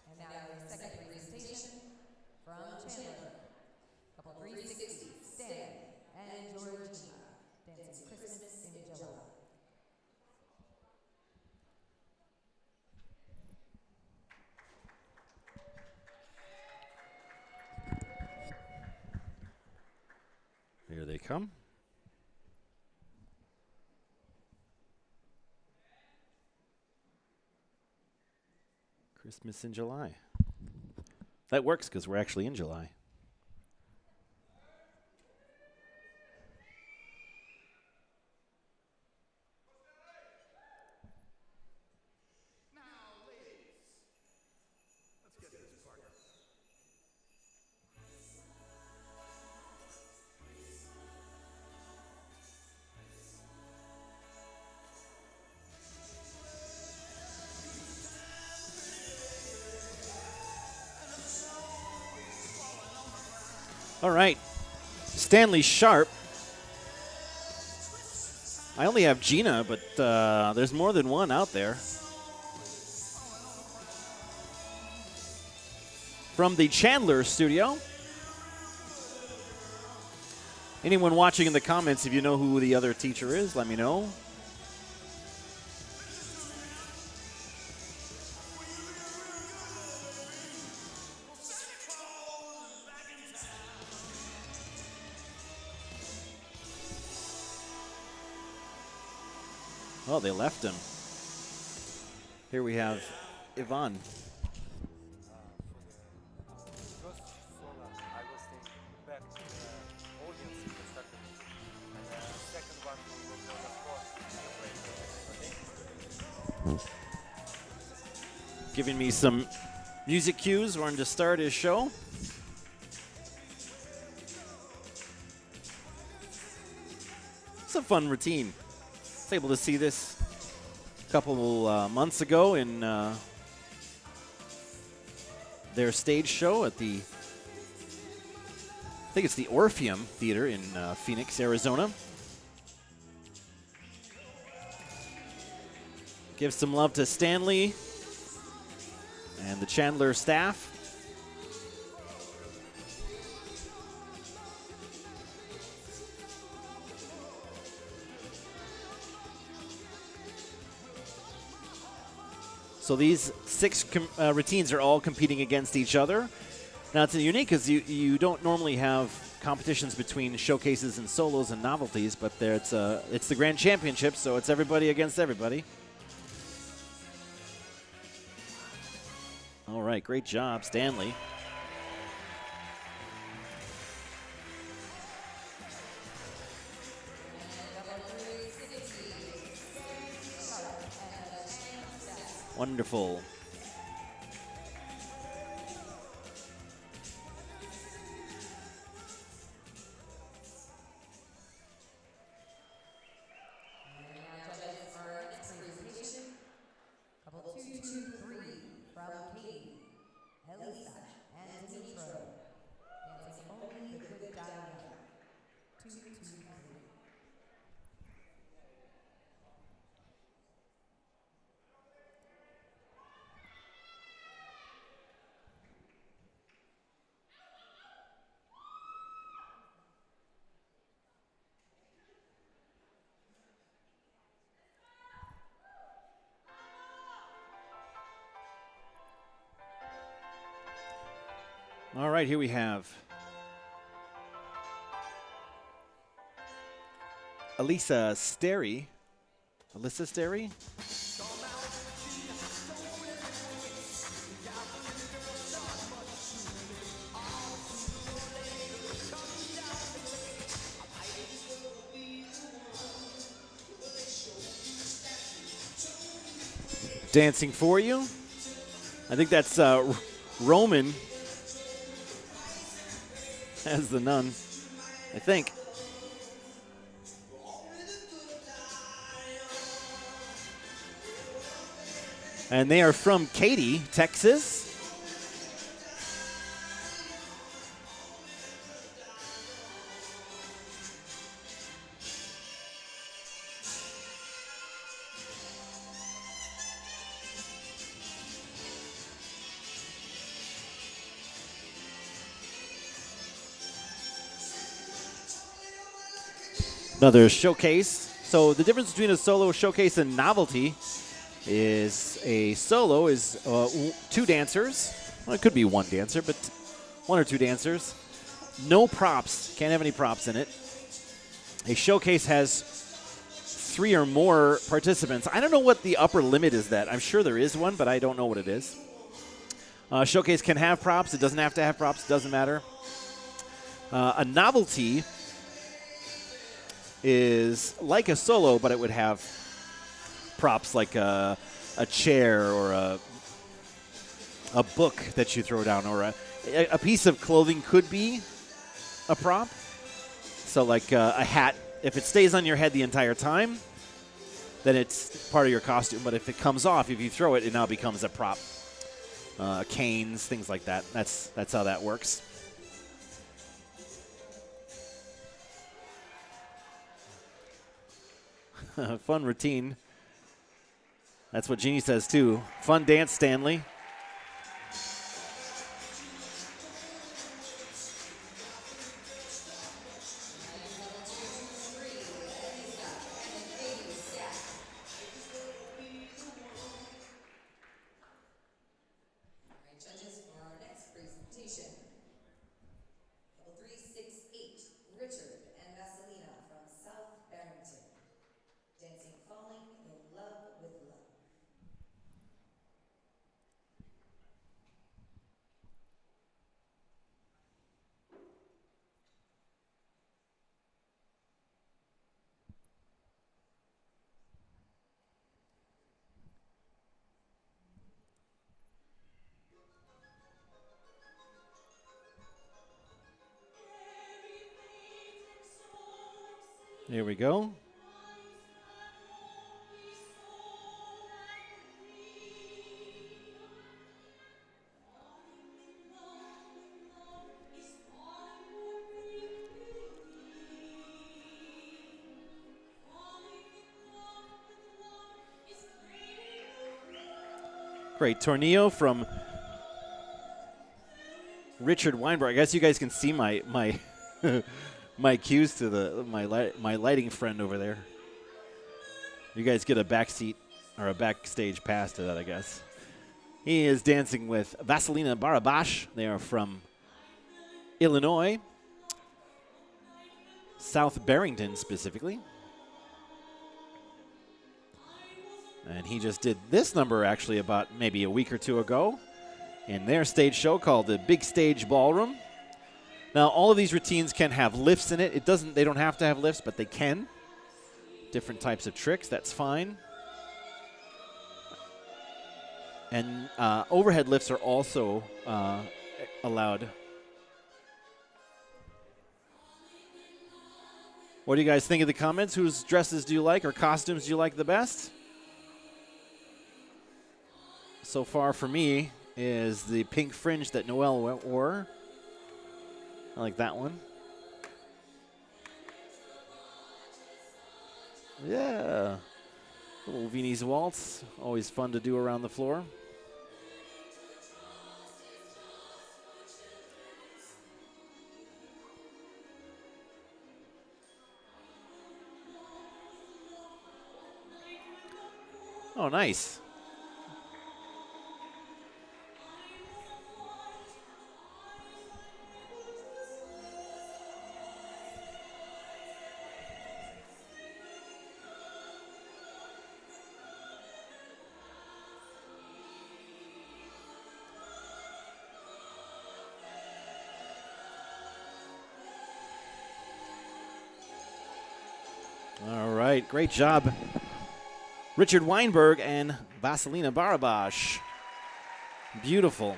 S10: And now your second presentation from Chandler. Couple 360, Stan and Georgina, dancing Christmas in July.
S2: Here they come. Christmas in July. That works because we're actually in July. All right, Stanley Sharp. I only have Gina, but there's more than one out there. From the Chandler Studio. Anyone watching in the comments, if you know who the other teacher is, let me know. Oh, they left him. Here we have Yvonne. Giving me some music cues. We're going to start his show. It's a fun routine. I was able to see this a couple months ago in their stage show at the, I think it's the Orpheum Theater in Phoenix, Arizona. Give some love to Stanley and the Chandler staff. So these 6 routines are all competing against each other. Now it's unique because you don't normally have competitions between showcases and solos and novelties, but there it's the Grand Championship, so it's everybody against everybody. All right, great job, Stanley. Wonderful.
S10: Couple 2, 2, 3 from Katie, Elisa, and Dimitro. Dancing only the good Diana. 2, 2, 3.
S2: All right, here we have Alyssa Astaire. Alyssa Astaire? Dancing for You. I think that's Roman as the nun, I think. And they are from Katy, Texas. Another showcase. So the difference between a solo, showcase, and novelty is a solo is 2 dancers. Well, it could be 1 dancer, but 1 or 2 dancers. No props. Can't have any props in it. A showcase has 3 or more participants. I don't know what the upper limit is that. I'm sure there is one, but I don't know what it is. Showcase can have props. It doesn't have to have props. It doesn't matter. A novelty is like a solo, but it would have props like a chair or a book that you throw down, or a piece of clothing could be a prop. So like a hat, if it stays on your head the entire time, then it's part of your costume. But if it comes off, if you throw it, it now becomes a prop. Canes, things like that. That's how that works. Fun routine. That's what Jeannie says too. Fun dance, Stanley. Here we go. Great tornillo from Richard Weinberg. I guess you guys can see my my cues to my lighting friend over there. You guys get a backseat or a backstage pass to that, I guess. He is dancing with Vasilina Barabash. They are from Illinois, South Barrington specifically. And he just did this number actually about maybe a week or 2 ago in their stage show called the Big Stage Ballroom. Now, all of these routines can have lifts in it. They don't have to have lifts, but they can. Different types of tricks, that's fine. And overhead lifts are also allowed. What do you guys think of the comments? Whose dresses do you like or costumes do you like the best? So far for me is the pink fringe that Noelle wore. I like that one. Yeah. Little Viennese waltz. Always fun to do around the floor. Oh, nice. All right, great job, Richard Weinberg and Vasilina Barabash. Beautiful.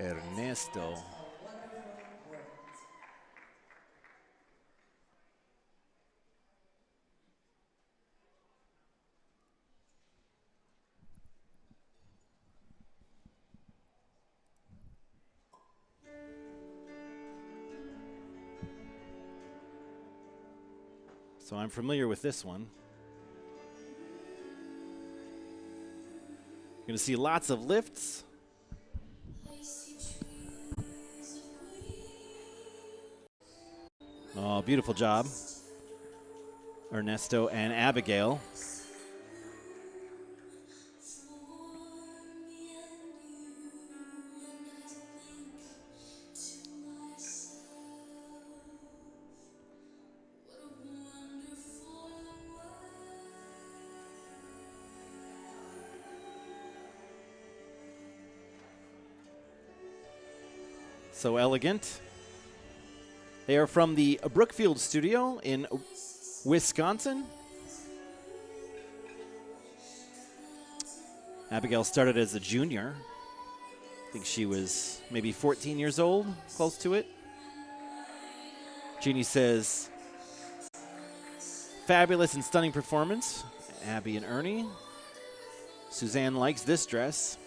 S2: Ernesto. So I'm familiar with this one. You're going to see lots of lifts. Oh, beautiful job, Ernesto and Abigail. So elegant. They are from the Brookfield Studio in Wisconsin. Abigail started as a junior. I think she was maybe 14 years old, close to it. Jeannie says, fabulous and stunning performance, Abby and Ernie. Suzanne likes this dress.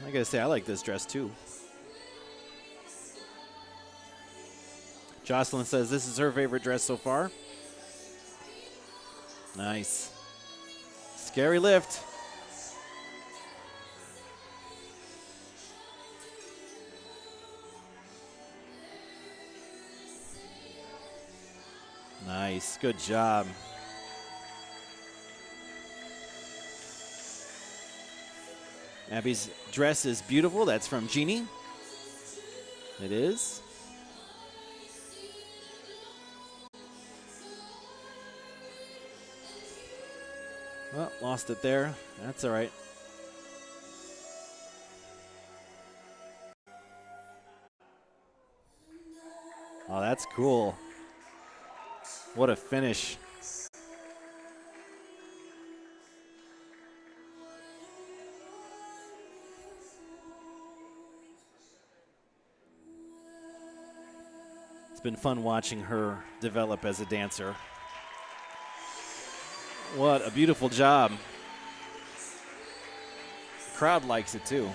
S2: I gotta say, I like this dress too. Jocelyn says this is her favorite dress so far. Nice. Scary lift. Nice, good job. Abby's dress is beautiful. That's from Jeannie. It is. Well, lost it there. That's all right. Oh, that's cool. What a finish. It's been fun watching her develop as a dancer. What a beautiful job. The crowd likes it too.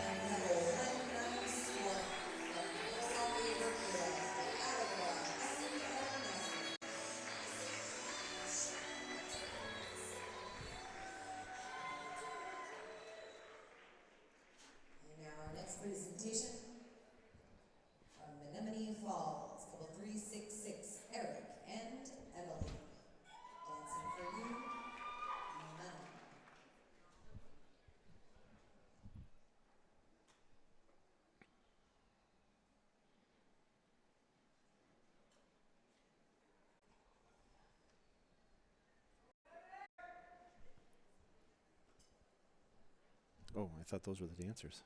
S2: Oh, I thought those were the dancers.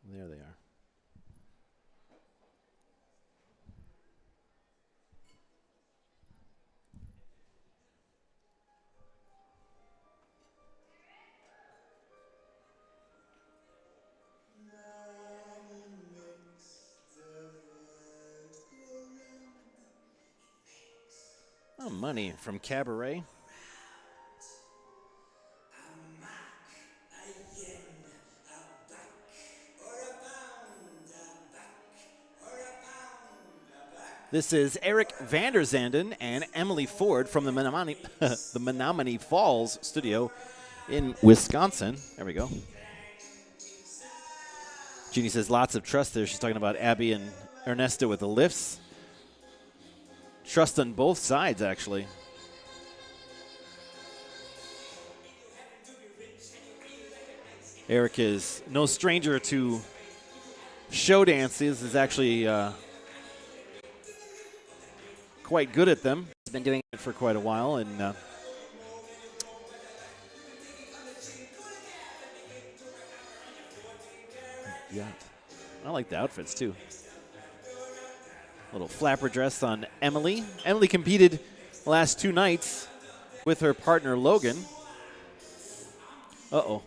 S2: There they are. Oh, Money from Cabaret. This is Eric Vanderzanden and Emily Ford from the Menominee Falls Studio in Wisconsin. There we go. Jeannie says lots of trust there. She's talking about Abby and Ernesto with the lifts. Trust on both sides, actually. Eric is no stranger to show dances. Is actually quite good at them. He's been doing it for quite a while, and yeah, I like the outfits too. Little flapper dress on Emily. Emily competed the last 2 nights with her partner Logan. Uh-oh.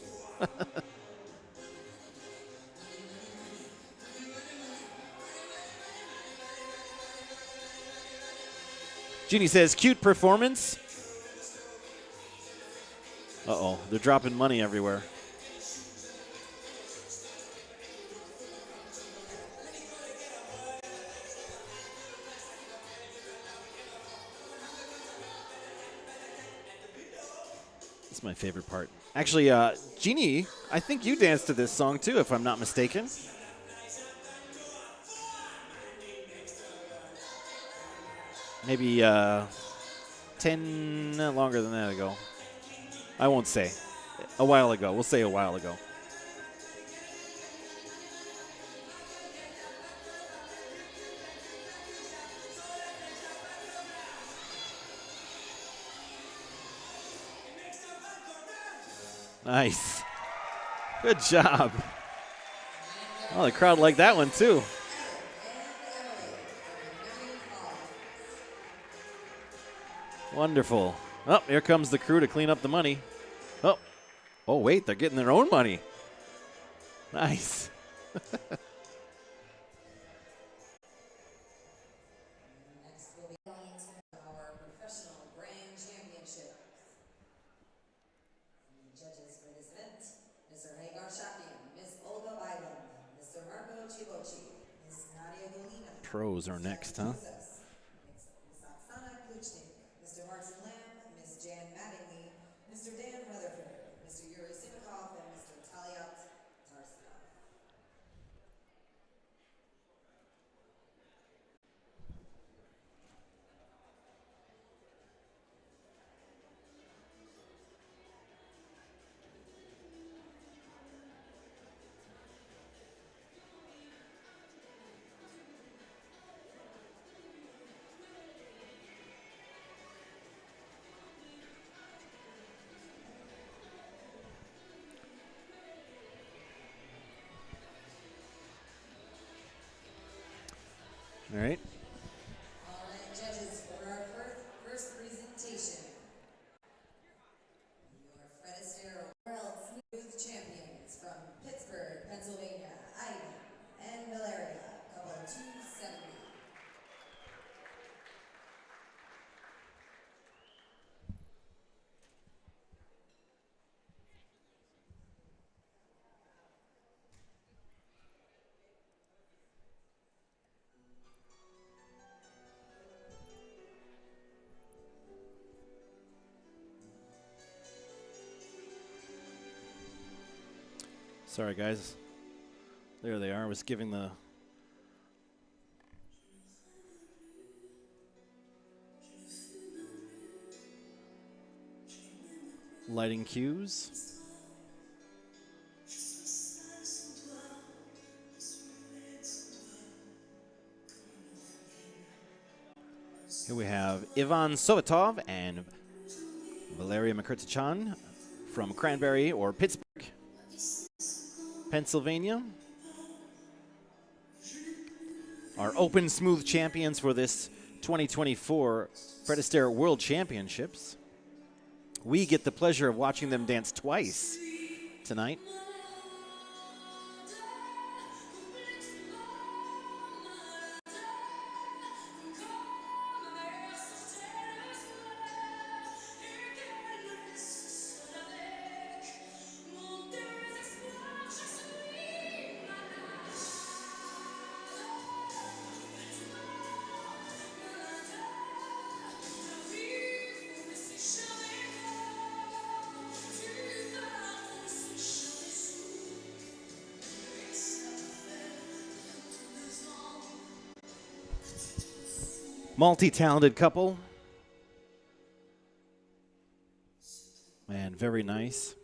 S2: Jeannie says, cute performance. Uh-oh, they're dropping money everywhere. That's my favorite part. Actually, Jeannie, I think you danced to this song too, if I'm not mistaken. Maybe 10, longer than that ago. I won't say. A while ago. We'll say a while ago. Nice. Good job. Oh, the crowd liked that one too. Wonderful. Oh, here comes the crew to clean up the money. Oh, oh wait, they're getting their own money. Nice. Pros are next, huh? All right.
S10: All right, judges, for our first presentation, your Fred Astaire World Smooth Champions from Pittsburgh, Pennsylvania, Ivan and Valeria, couple 270.
S2: Sorry, guys. There they are. I was giving the lighting cues. Here we have Ivan Sovetov and Valeria Makurtachan from Cranberry or Pittsburgh, Pennsylvania. Our open smooth champions for this 2024 Fred Astaire World Championships. We get the pleasure of watching them dance twice tonight. Multi-talented couple. Man, very nice.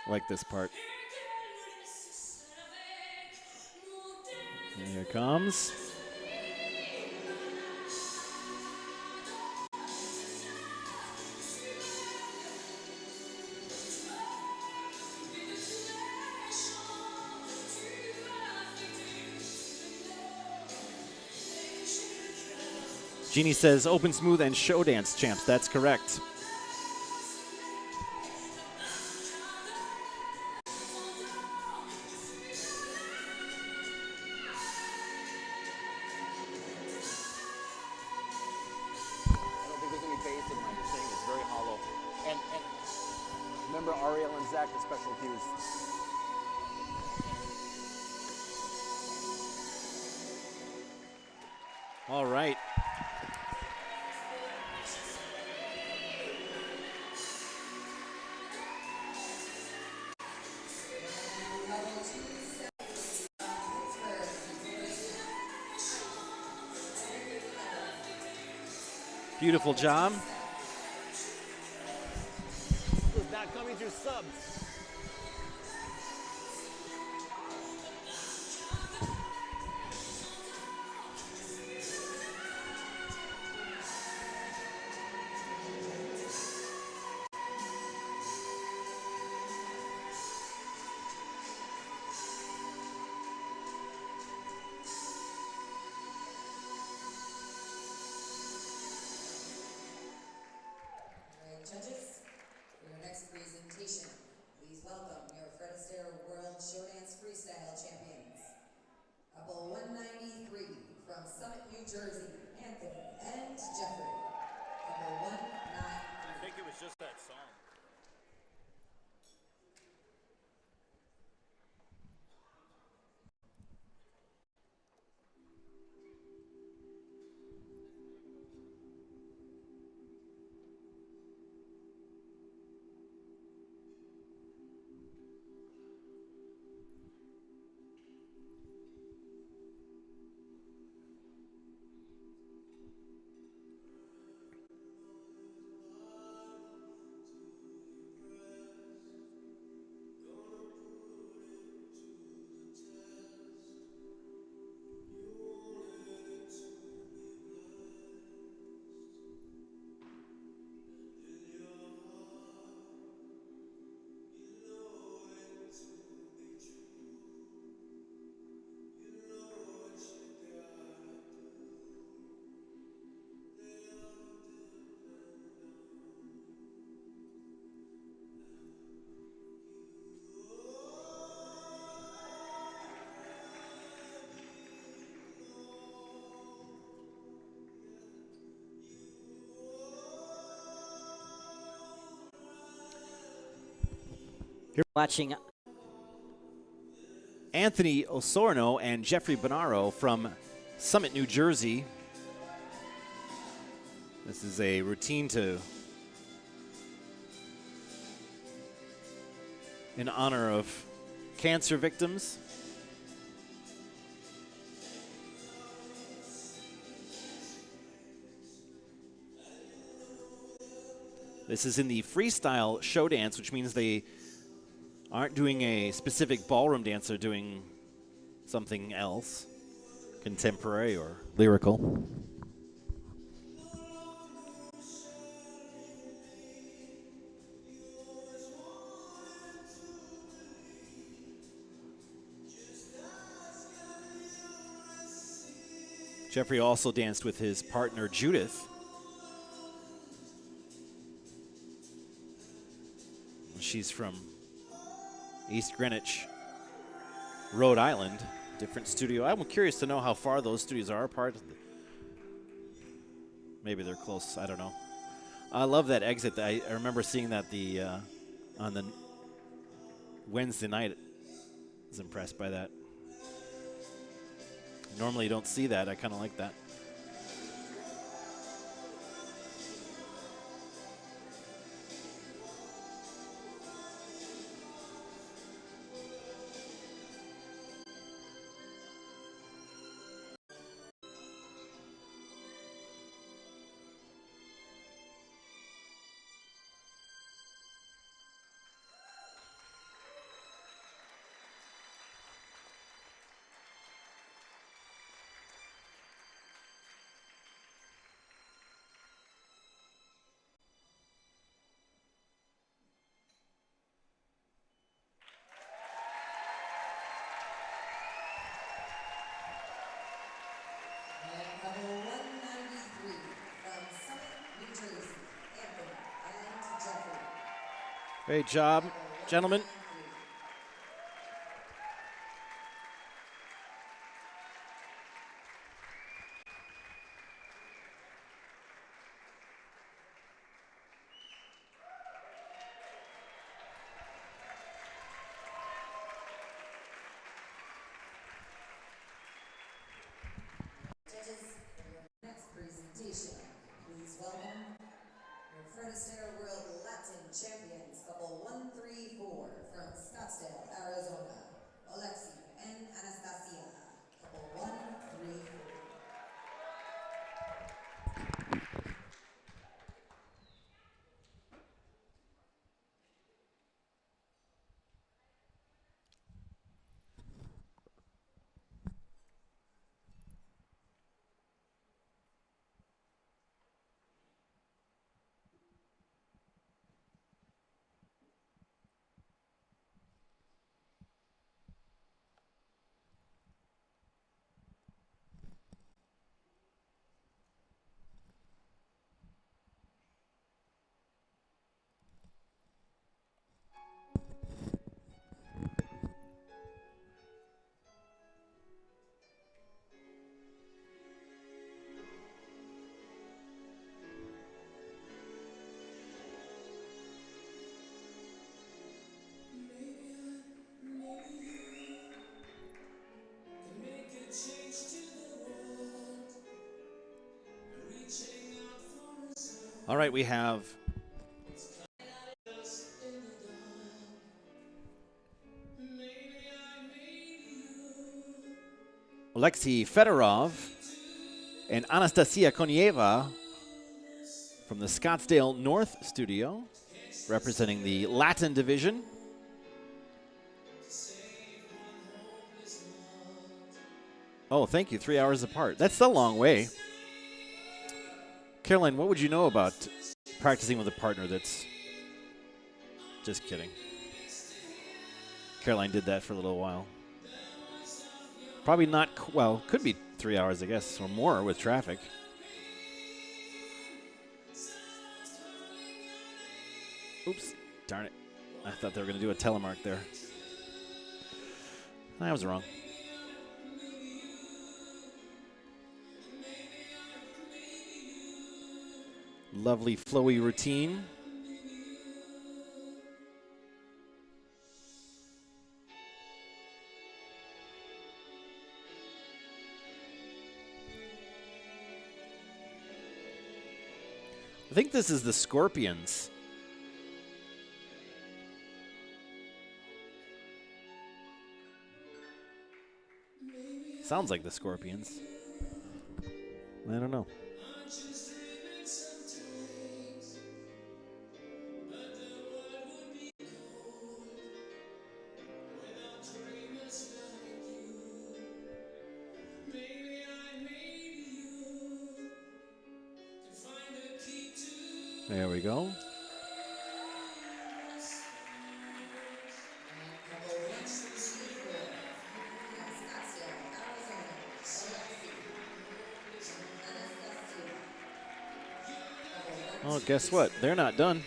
S2: Like this part. Here it comes. Jeannie says open smooth and show dance champs. That's correct. Remember Ariel and Zach, the special cues. All right. Beautiful job. Was not coming through subs.
S10: Judges, for your next presentation, please welcome your Fred Astaire World Show Dance Freestyle Champions. Couple 193 from Summit, New Jersey, Anthony and Jeffrey. Couple 193.
S2: I think it was just that song. You're watching Anthony Osorno and Jeffrey Bonaro from Summit, New Jersey. This is a routine in honor of cancer victims. This is in the freestyle show dance, which means they aren't doing a specific ballroom dance, they're doing something else, contemporary or lyrical. Jeffrey also danced with his partner Judith. She's from East Greenwich, Rhode Island, different studio. I'm curious to know how far those studios are apart. Maybe they're close, I don't know. I love that exit. I remember seeing that on the Wednesday night. I was impressed by that. Normally you don't see that. I kind of like that. Great job, gentlemen.
S10: Judges, for your next presentation, please welcome your Fred Astaire World Latin Champions, couple 1-3-4 from Scottsdale, Arizona, Alexi and Anastasia, couple 1-3-4.
S2: All right, we have Alexei Fedorov and Anastasia Konieva from the Scottsdale North Studio, representing the Latin division. Oh, thank you. 3 hours apart. That's a long way. Caroline, what would you know about practicing with a partner that's... Just kidding. Caroline did that for a little while. Probably not, well, could be 3 hours, I guess, or more with traffic. Oops, darn it. I thought they were going to do a telemark there. I was wrong. Lovely flowy routine. I think this is the Scorpions. Sounds like the Scorpions. I don't know. There we go. Oh, guess what? They're not done.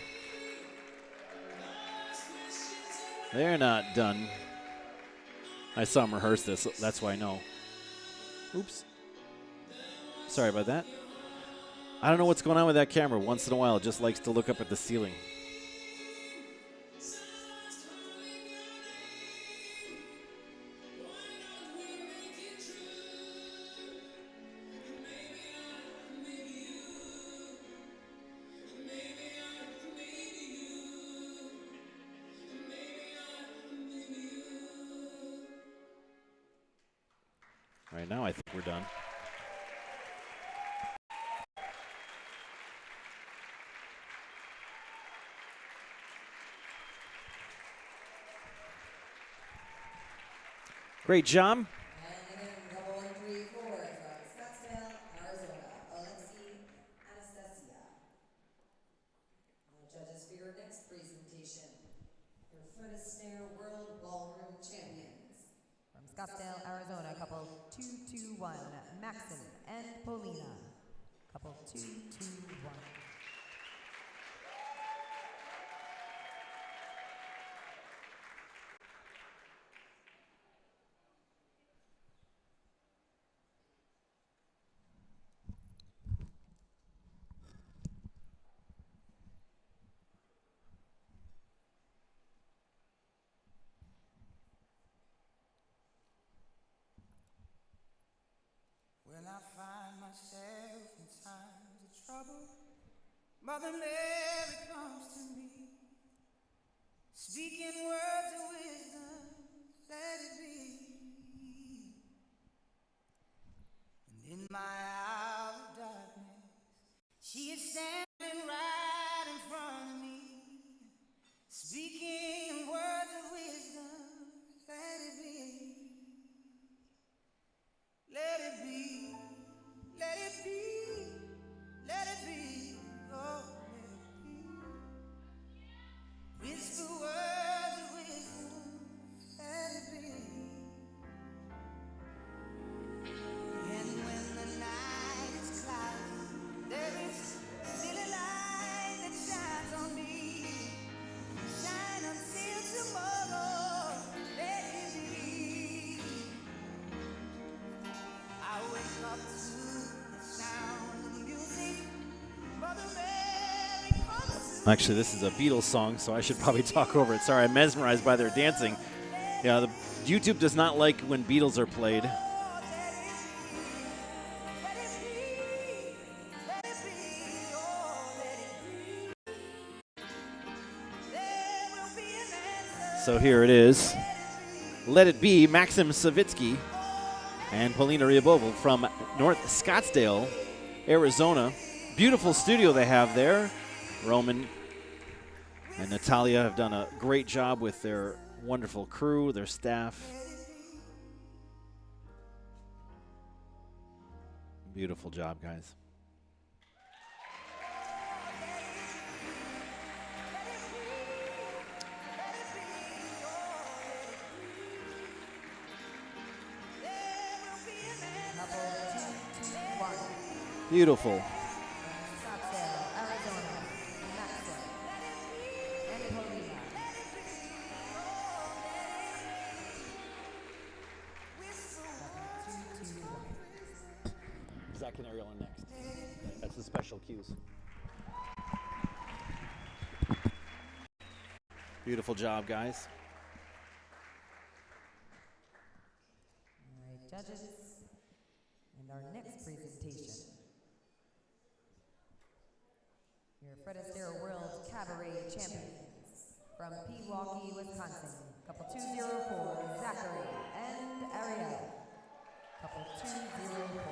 S2: They're not done. I saw them rehearse this. That's why I know. Oops. Sorry about that. I don't know what's going on with that camera. Once in a while, it just likes to look up at the ceiling. All right, now I think we're done. Great job.
S10: And again, couple 1-3-4 from Scottsdale, Arizona, Alexi, Anastasia. Now, judges, for your next presentation, your Fred Astaire World Ballroom Champions. From Scottsdale, Arizona, couple 2-2-1, Maxim and Polina. Couple 2-2-1.
S11: When I find Mother Mary comes to me, speaking words of wisdom, let it be. And in my hour of darkness, she is standing right in front of me, speaking words of wisdom, let it be. Let it be, let it be, let it be, oh, let it be. Whisper words of wisdom, let it be. And when the night is cloudy, there is still a light that shines on me. Shine until tomorrow, let it be. I wake up to the sound of music. Mother Mary comes to
S2: Actually, this is a Beatles song, so I should probably talk over it. Sorry, I'm mesmerized by their dancing. Yeah, the YouTube does not like when Beatles are played. So here it is. Let It Be, Maxim Savitsky and Polina Ryabova from North Scottsdale, Arizona. Beautiful studio they have there. Roman and Natalia have done a great job with their wonderful crew, their staff. Beautiful job, guys. Beautiful. Zach and Ariel are next. That's the special cues. Beautiful job, guys.
S10: All right, judges, and our next presentation. Your Fred Astaire World Cabaret Champions from Pewaukee, Wisconsin. Couple 204, Zachary and Ariel. Couple 204.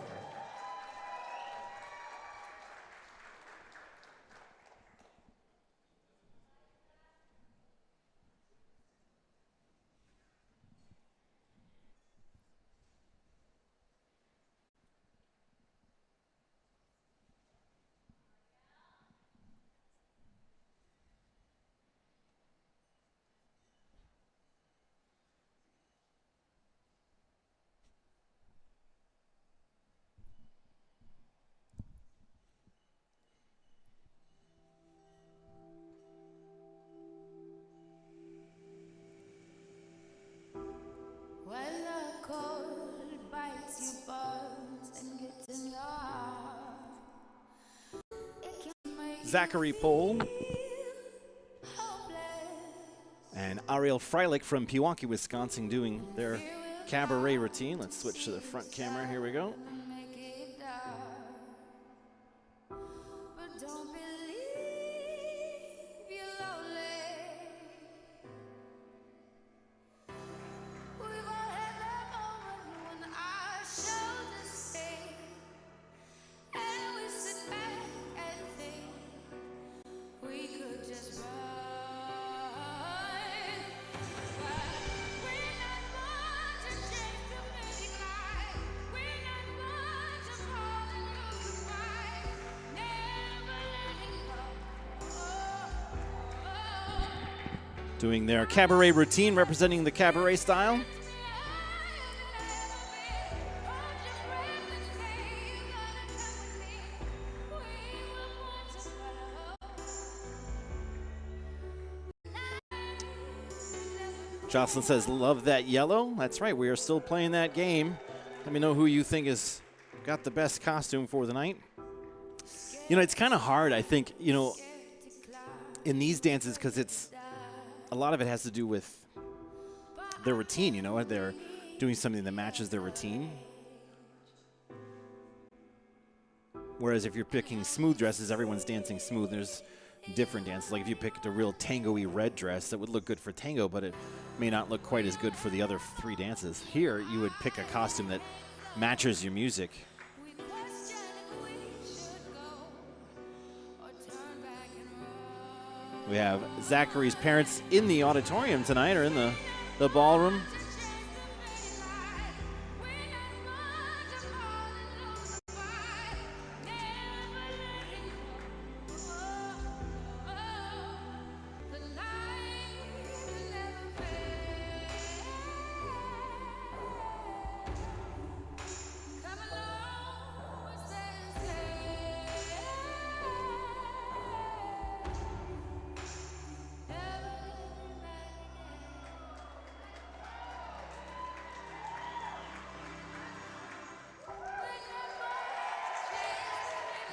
S11: when the cold bites your bones and gets in your heart. It can make
S2: Zachary Pohl and Ariel Freilich from Pewaukee, Wisconsin, doing their cabaret routine. Let's switch to the front camera. Here we go.
S11: make it dark. But don't believe you're lonely. We've all had that moment when our shoulders sink and we sit back and think we could just run. But we're not born to chase the fading light. We're not born to fall and lose the fight. Never letting go.
S2: Doing their cabaret routine, representing the cabaret style. Jocelyn says, love that yellow. That's right, we are still playing that game. Let me know who you think has got the best costume for the night. You know, it's kind of hard, I think, you know, in these dances, because it's, a lot of it has to do with their routine, you know, they're doing something that matches their routine. Whereas if you're picking smooth dresses, everyone's dancing smooth. There's different dances. Like if you picked a real tango-y red dress, that would look good for tango, but it may not look quite as good for the other 3 dances. Here, you would pick a costume that matches your music. We have Zachary's parents in the auditorium tonight, or in the ballroom.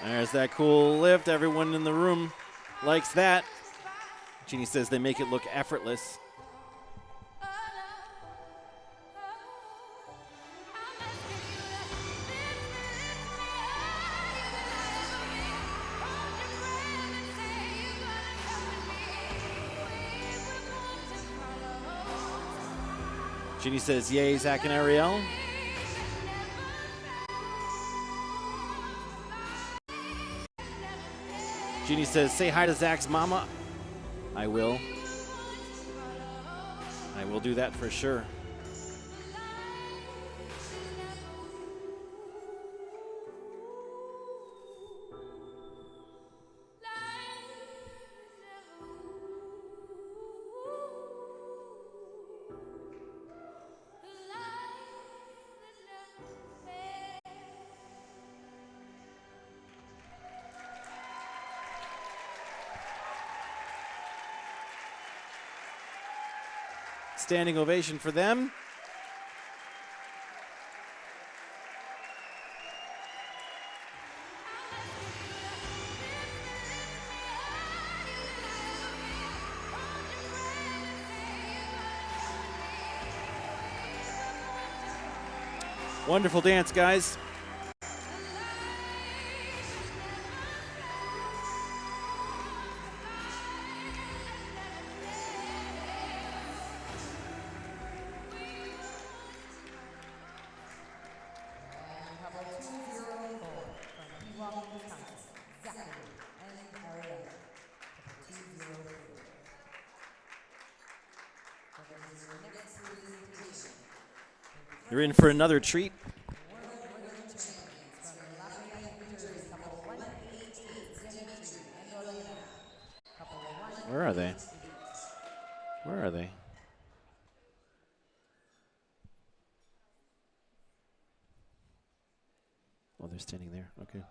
S2: There's that cool lift. Everyone in the room likes that. Jeannie says they make it look effortless. Jeannie says, yay, Zach and Ariel. Jeannie says, say hi to Zach's mama. I will. I will do that for sure. Standing ovation for them. Wonderful dance, guys. You're in for another treat. Where are they? Where are they? Oh, they're standing there. Okay.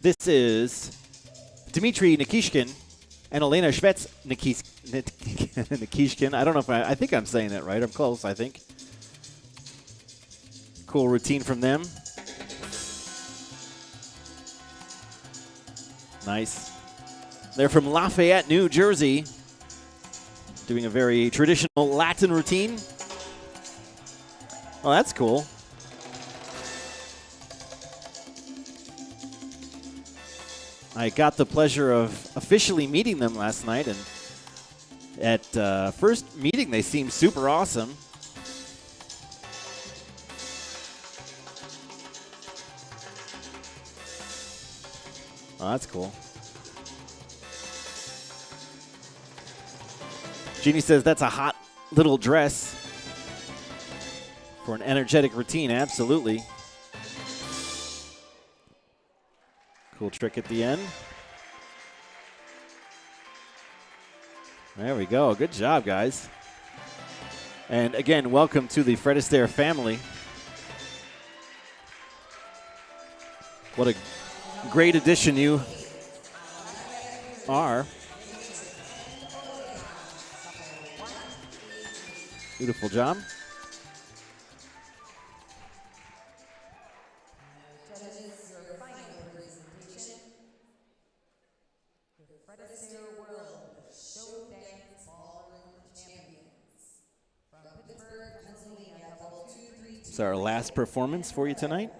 S2: This is Dmitry Nikishkin and Elena Shvets Nikishkin. I don't know if I think I'm saying that right. I'm close, I think. Cool routine from them. Nice. They're from Lafayette, New Jersey, doing a very traditional Latin routine. Oh, that's cool. I got the pleasure of officially meeting them last night, and at first meeting they seemed super awesome. Oh, that's cool. Jeannie says that's a hot little dress for an energetic routine. Absolutely. Cool trick at the end. There we go. Good job, guys. And again, welcome to the Fred Astaire family. What a great addition you are. Beautiful job.
S10: Judges, your final presentation, the Fred Astaire World Show Dance Ballroom Champions from Pittsburgh, Pennsylvania, couple 232.
S2: It's our last performance for you tonight.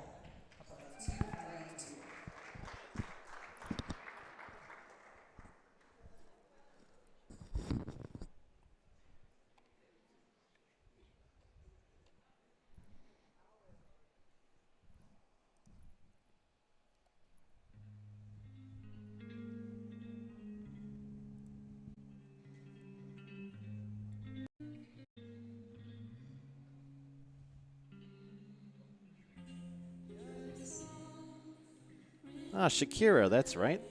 S2: Ah, Shakira, that's right.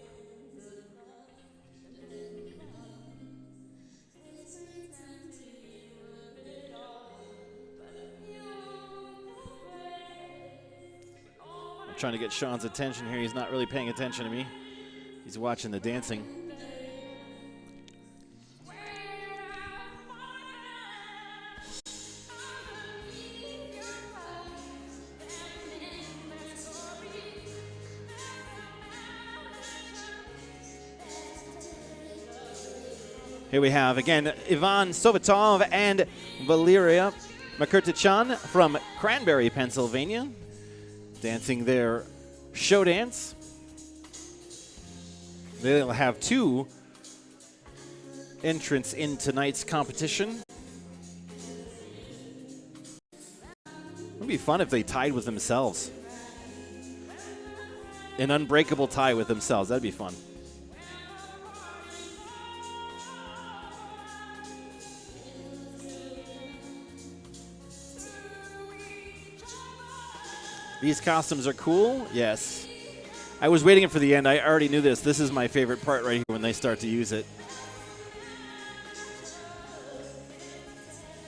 S2: I'm trying to get Sean's attention here. He's not really paying attention to me. He's watching the dancing. Here we have, again, Ivan Sovitov and Valeria Makurtichan from Cranberry, Pennsylvania, dancing their show dance. They'll have 2 entrants in tonight's competition. It would be fun if they tied with themselves. An unbreakable tie with themselves. That'd be fun. These costumes are cool, yes. I was waiting for the end. I already knew this. This is my favorite part right here when they start to use it.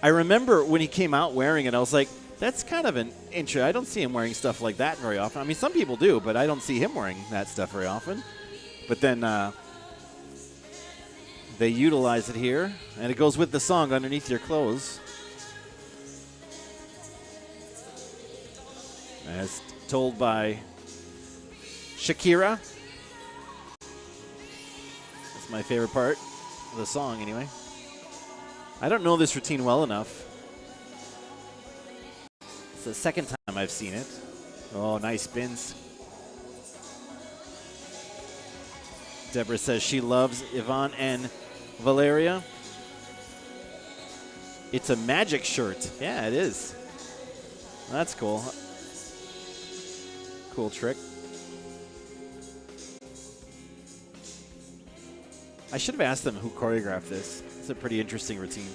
S2: I remember when he came out wearing it, I was like, that's kind of an intro. I don't see him wearing stuff like that very often. I mean, some people do, but I don't see him wearing that stuff very often. But then they utilize it here, and it goes with the song underneath your clothes. As told by Shakira. That's my favorite part of the song, anyway. I don't know this routine well enough. It's the second time I've seen it. Oh, nice spins. Deborah says she loves Yvonne and Valeria. It's a magic shirt. Yeah, it is. That's cool. Cool trick. I should have asked them who choreographed this. It's a pretty interesting routine.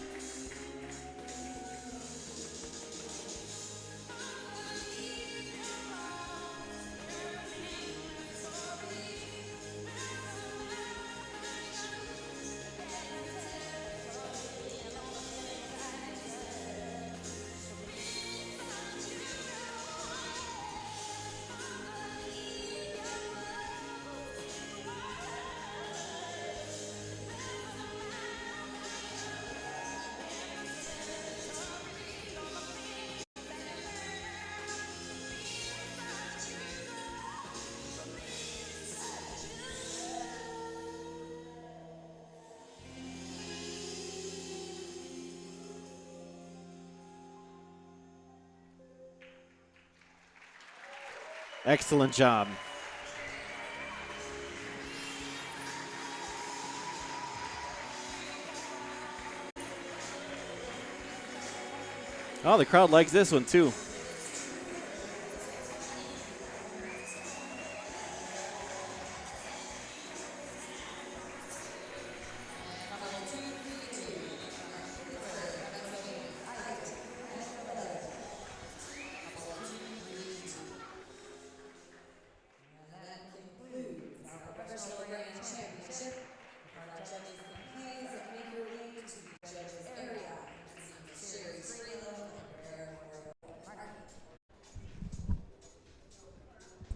S2: Excellent job. Oh, the crowd likes this one too.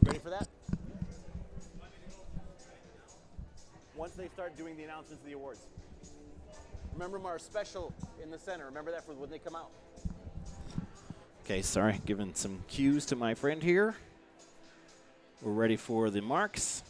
S2: Ready for that? Once they start doing the announcements of the awards. Remember our special in the center. Remember that for when they come out. Okay, sorry. Giving some cues to my friend here. We're ready for the marks.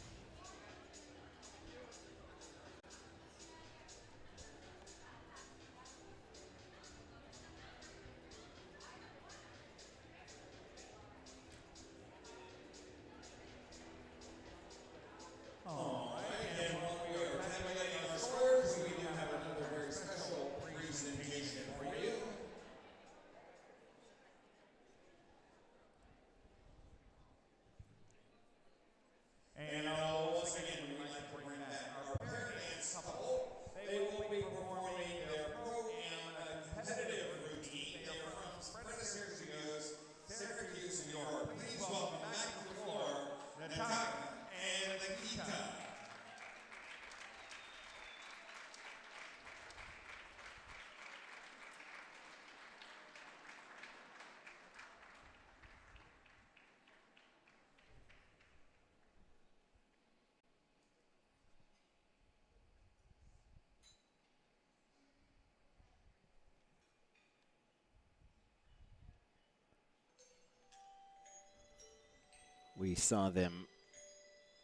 S2: We saw them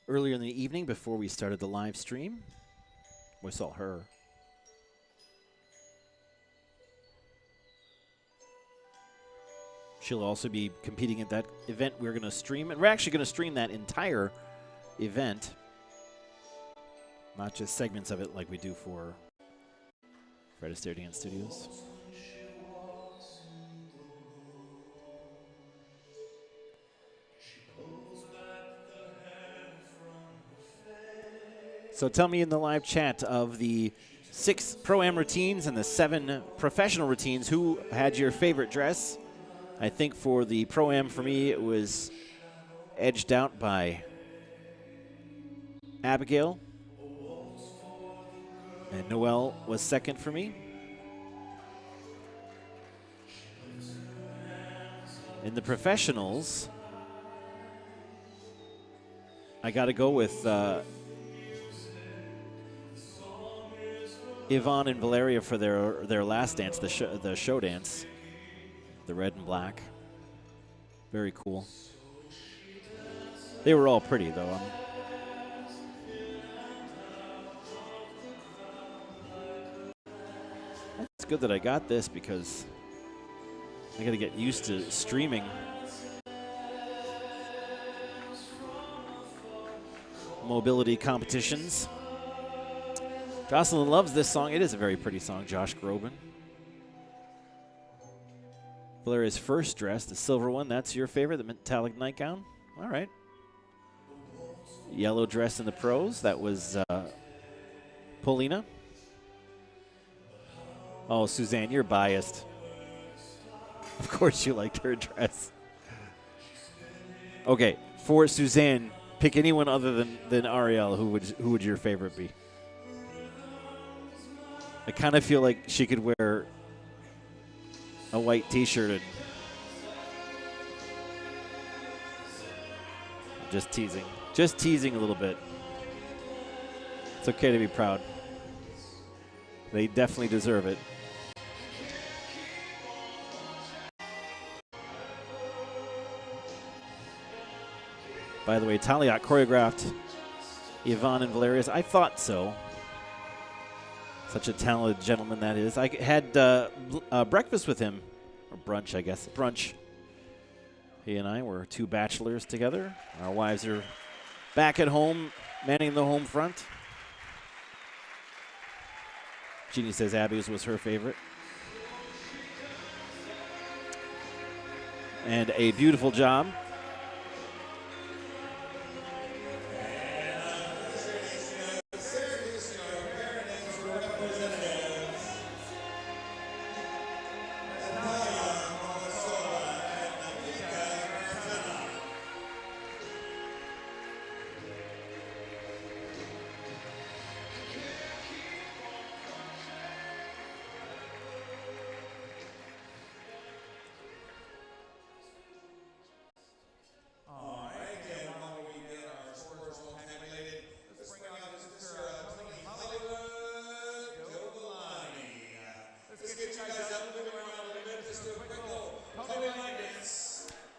S2: earlier in the evening before we started the live stream. We saw her. She'll also be competing at that event we're going to stream. And we're actually going to stream that entire event, not just segments of it like we do for Fred Astaire Dance Studios. So tell me in the live chat, of the 6 Pro-Am routines and the 7 professional routines, who had your favorite dress? I think for the Pro-Am, for me, it was edged out by Abigail. And Noelle was second for me. In the professionals, I got to go with Yvonne and Valeria for their last dance, the show dance, the red and black. Very cool. They were all pretty, though. It's good that I got this because I got to get used to streaming mobility competitions. Jocelyn loves this song. It is a very pretty song, Josh Groban. Valeria's first dress, the silver one, that's your favorite, the metallic nightgown? All right. Yellow dress in the pros, that was Paulina. Oh, Suzanne, you're biased. Of course you liked her dress. Okay, for Suzanne, pick anyone other than Ariel. Who would your favorite be? I kind of feel like she could wear a white T-shirt and just teasing a little bit. It's okay to be proud. They definitely deserve it. By the way, Taliot choreographed Yvonne and Valeria's. I thought so. Such a talented gentleman that is. I had breakfast with him, or brunch, I guess. Brunch. He and I were 2 bachelors together. Our wives are back at home, manning the home front. Jeannie says Abby's was her favorite. And a beautiful job.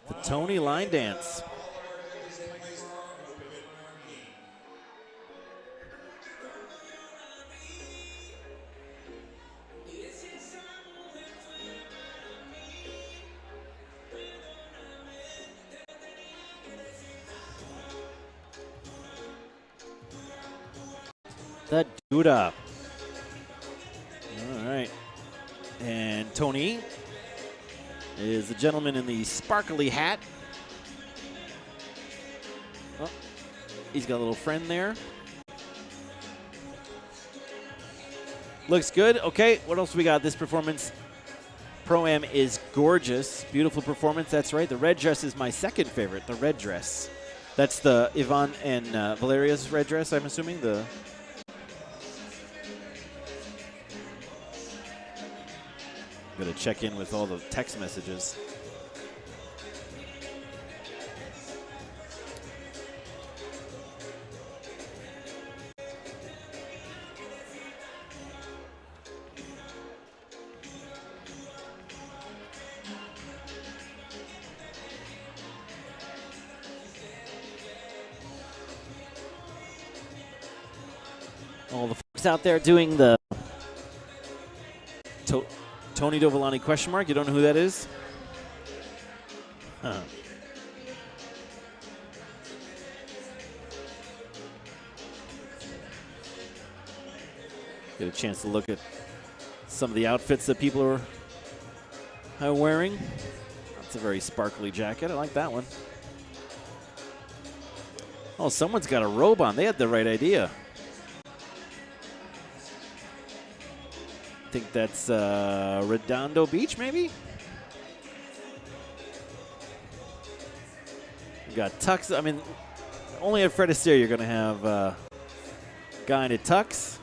S2: The Tony line dance. The Duda. All right. And Tony is the gentleman in the sparkly hat. Oh, he's got a little friend there. Looks good. Okay, what else we got? This performance, Pro-Am, is gorgeous. Beautiful performance, that's right. The red dress is my second favorite, the red dress. That's the Yvonne and Valeria's red dress, I'm assuming. Got to check in with all the text messages. All the folks out there doing the Tony Dovolani question mark. You don't know who that is? Huh. Get a chance to look at some of the outfits that people are wearing. That's a very sparkly jacket. I like that one. Oh, someone's got a robe on. They had the right idea. I think that's Redondo Beach, maybe? We got tux. I mean, only at Fred Astaire you're going to have a guy in a tux,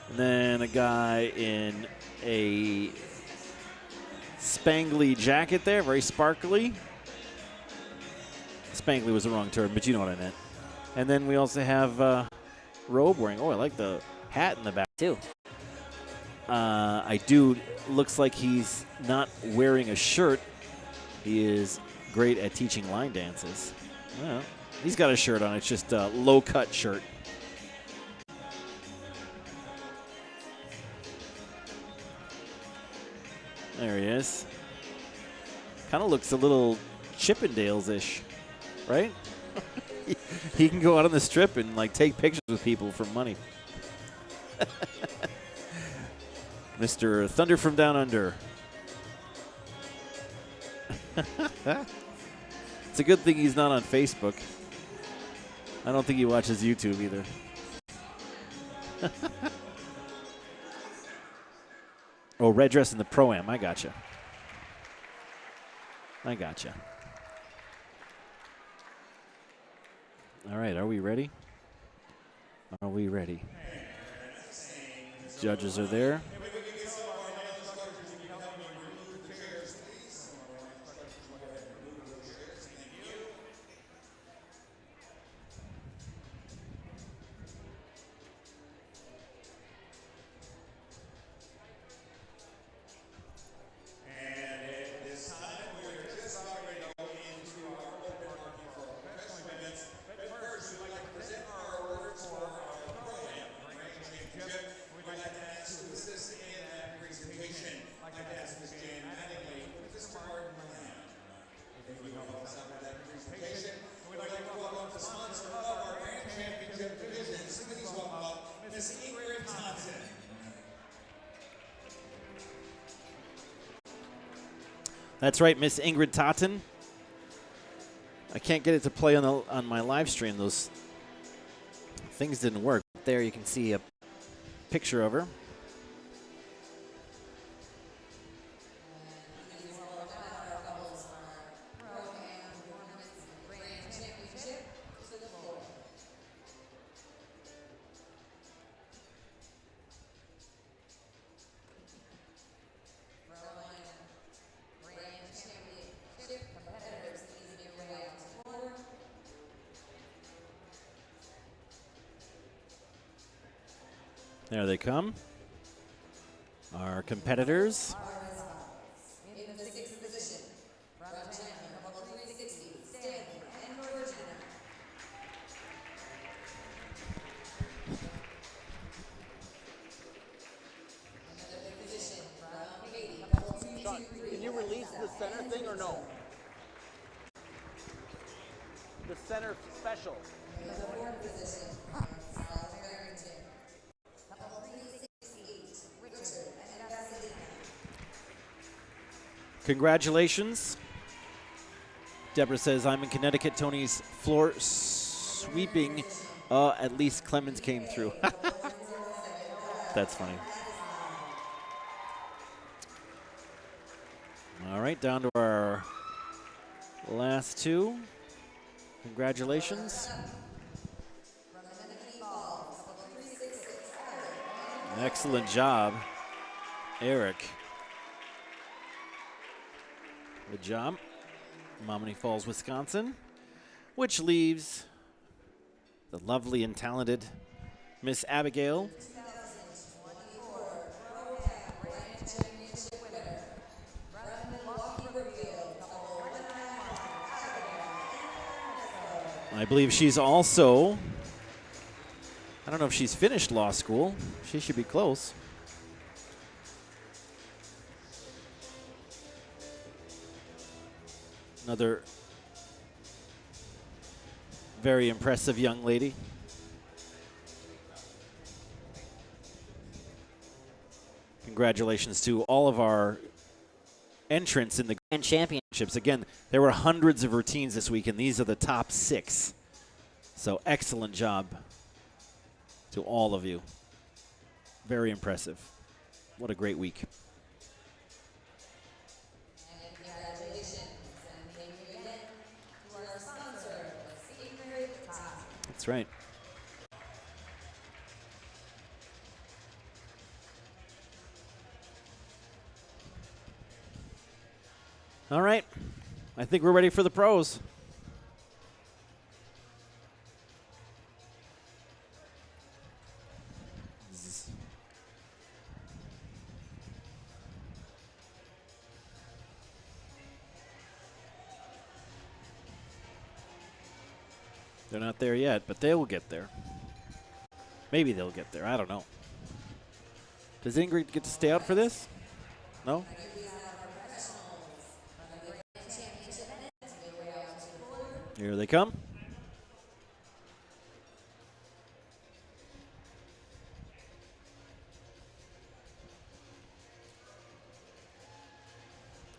S2: and then a guy in a spangly jacket there, very sparkly. Spangly was the wrong term, but you know what I meant. And then we also have robe wearing. Oh, I like the hat in the back, too. Looks like he's not wearing a shirt. He is great at teaching line dances. Well, he's got a shirt on. It's just a low-cut shirt. There he is. Kind of looks a little Chippendales-ish, right? He can go out on the strip and like take pictures with people for money. Mr. Thunder from Down Under. It's a good thing he's not on Facebook. I don't think he watches YouTube either. Oh, red dress in the Pro-Am. I gotcha. I gotcha. All right, are we ready? Are we ready? Judges are there.
S1: We'd like to ask who is this
S2: That's right, Miss Ingrid Totten. I can't get it to play on my live stream. Those things didn't work. There you can see a picture of her. There they come. Our competitors.
S10: In the 6th position, from Japan, level 360, Stanley and Georgina. Another position from Katie, level 223.
S2: Can you release the center thing or no? The center special.
S10: In the 4th position, from South Barrington, level 368, Richard and Vasilina.
S2: Congratulations. Deborah says, I'm in Connecticut. Tony's floor sweeping. At least Clemens came through. That's funny. All right, down to our last two. Congratulations. Excellent job, Eric. Good job. Menomonee Falls, Wisconsin, which leaves the lovely and talented Miss Abigail. I believe she's also, I don't know if she's finished law school. She should be close. Another very impressive young lady. Congratulations to all of our entrants in the Grand Championships. Again, there were hundreds of routines this week, and these are the top 6. So excellent job to all of you. Very impressive. What a great week.
S10: And congratulations, and thank you again to our sponsor, Sacred Top.
S2: That's right. All right. I think we're ready for the pros. They're not there yet, but they will get there. Maybe they'll get there. I don't know. Does Ingrid get to stay out for this? No? Here they come.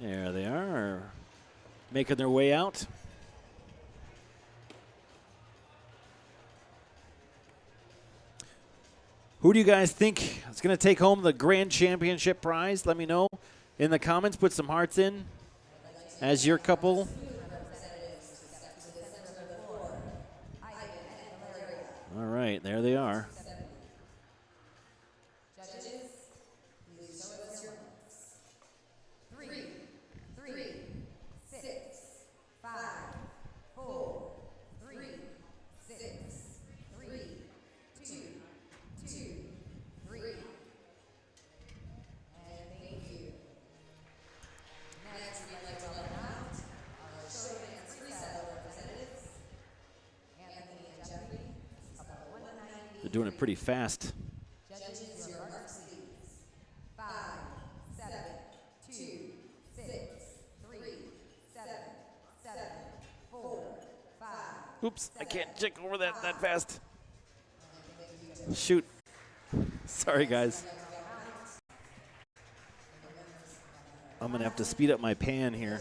S2: There they are, making their way out. Who do you guys think is going to take home the Grand Championship prize? Let me know in the comments. Put some hearts in as your couple. All right, there they are.
S10: Judges, please show us your marks. 3, 6, 5, 4, 3, 6, 3, 2, 2, 3. And thank you. Next, we'd like to welcome out our show dance freestyle representatives, Anthony and Jeffrey.
S2: They're doing it pretty fast.
S10: Judges, your marks please. 5, 7, 2, 6, 3, 7, 4, 5.
S2: Oops, I can't check over that fast. Shoot. Sorry, guys. I'm going to have to speed up my pan here.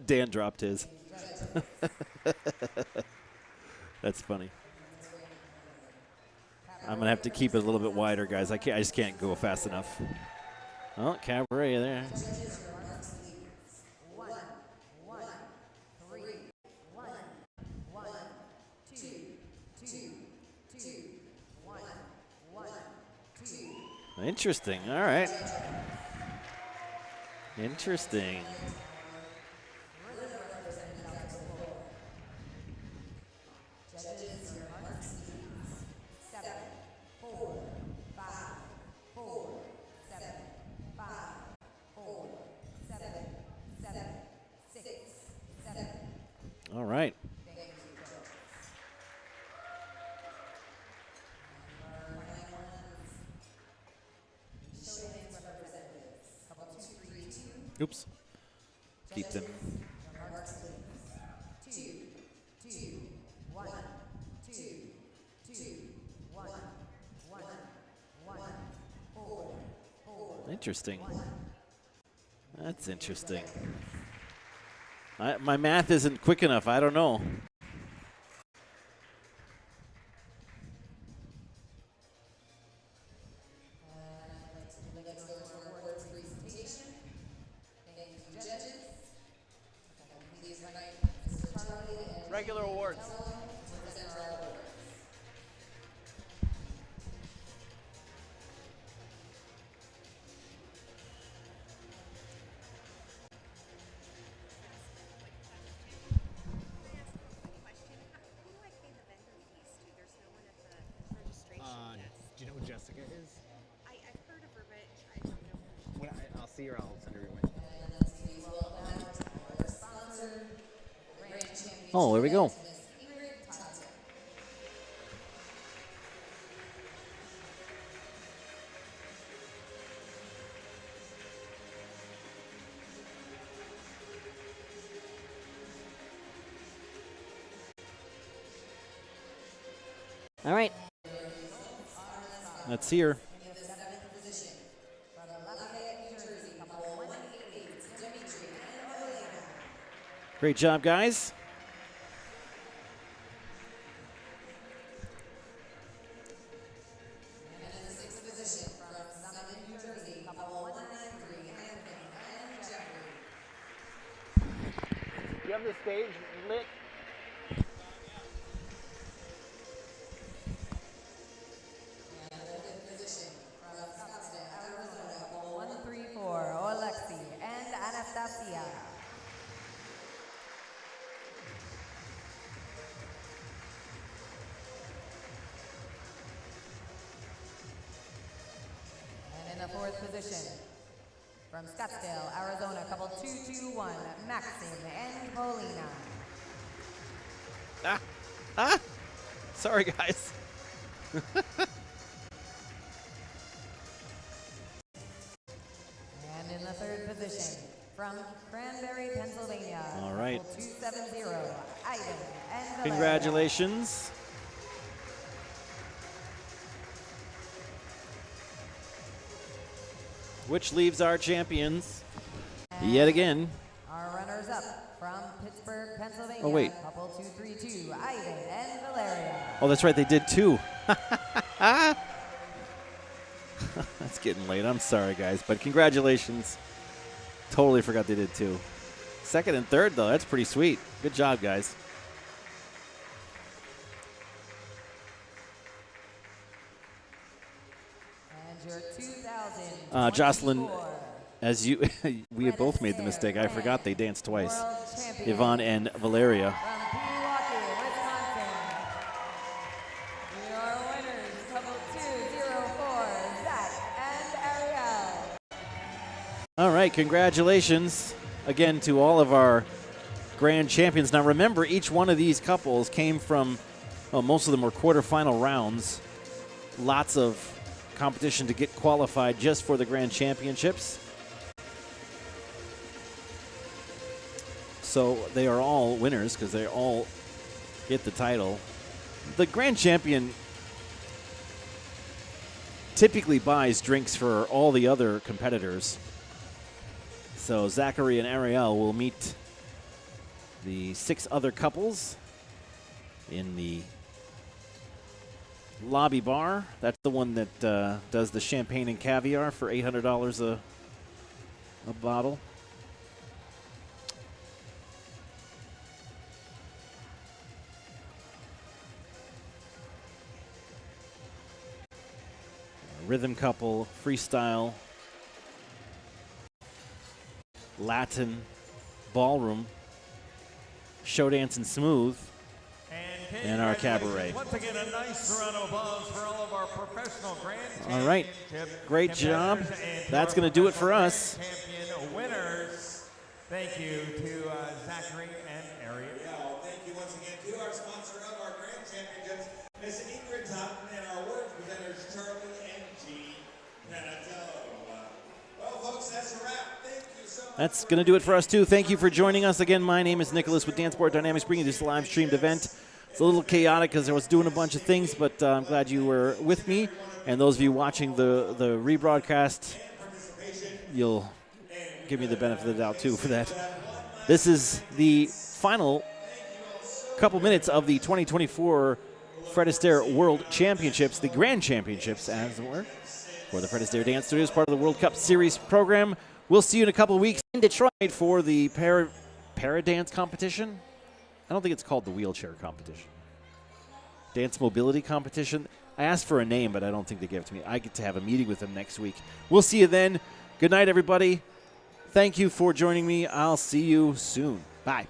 S2: Dan dropped his. That's funny. I'm going to have to keep it a little bit wider, guys. I just can't go fast enough. Oh, cabaret there. Interesting. All right. Interesting. All right. Oops. Keep them. Interesting. That's interesting. My math isn't quick enough. I don't know.
S12: Regular awards.
S13: Do you know who Jessica is?
S14: I've heard of her, but I don't know.
S13: When I'll see her, I'll send her your way.
S2: Oh, there we go.
S15: All right.
S2: Let's see her. Great job, guys.
S12: You have the stage lit.
S10: Fourth position from Scottsdale, Arizona, couple 221, Maxim and Paulina.
S2: Sorry, guys.
S10: And in the third position from Cranberry, Pennsylvania.
S2: All right.
S10: 270, Ivan and Valeria.
S2: Congratulations. Which leaves our champions yet again.
S10: Our runners up from Pittsburgh, Pennsylvania.
S2: Oh, wait.
S10: Couple 232, Ivan and Valeria.
S2: Oh, that's right. They did two. That's getting late. I'm sorry, guys, but congratulations. Totally forgot they did two. Second and third, though. That's pretty sweet. Good job, guys.
S10: And your 2000.
S2: Jocelyn, as you, we had both made the mistake. I forgot they danced twice. Yvonne and Valeria.
S10: From Pewaukee, Wisconsin,
S2: All right, congratulations again to all of our grand champions. Now remember, each one of these couples came from, well, most of them were quarterfinal rounds. Lots of competition to get qualified just for the grand championships. So they are all winners because they all get the title. The grand champion typically buys drinks for all the other competitors. So Zachary and Ariel will meet the 6 other couples in the lobby bar. That's the one that does the champagne and caviar for $800 a bottle. Rhythm couple, freestyle, Latin, ballroom, show dance and smooth, and our cabaret.
S1: Once again, a nice round of applause for all of our professional grand
S2: All right, great job. That's going to do it for us.
S1: champion winners. Thank you to Zachary and Ariel. Thank you once again to our sponsor of our grand championships, Miss Ingrid Totten, and our award presenters, Charlie and G. Well, folks, that's a wrap. Thank you so much.
S2: That's going to do it for us, too. Thank you for joining us. Again, my name is Nicholas with Danceport Dynamics, bringing you this live-streamed event. It's a little chaotic because I was doing a bunch of things, but I'm glad you were with me. And those of you watching the rebroadcast, you'll give me the benefit of the doubt, too, for that. This is the final couple minutes of the 2024 Fred Astaire World Championships, the Grand Championships, as it were, for the Fred Astaire Dance Studios, part of the World Cup Series program. We'll see you in a couple of weeks in Detroit for the para-dance competition. I don't think it's called the wheelchair competition. Dance mobility competition. I asked for a name, but I don't think they gave it to me. I get to have a meeting with them next week. We'll see you then. Good night, everybody. Thank you for joining me. I'll see you soon. Bye.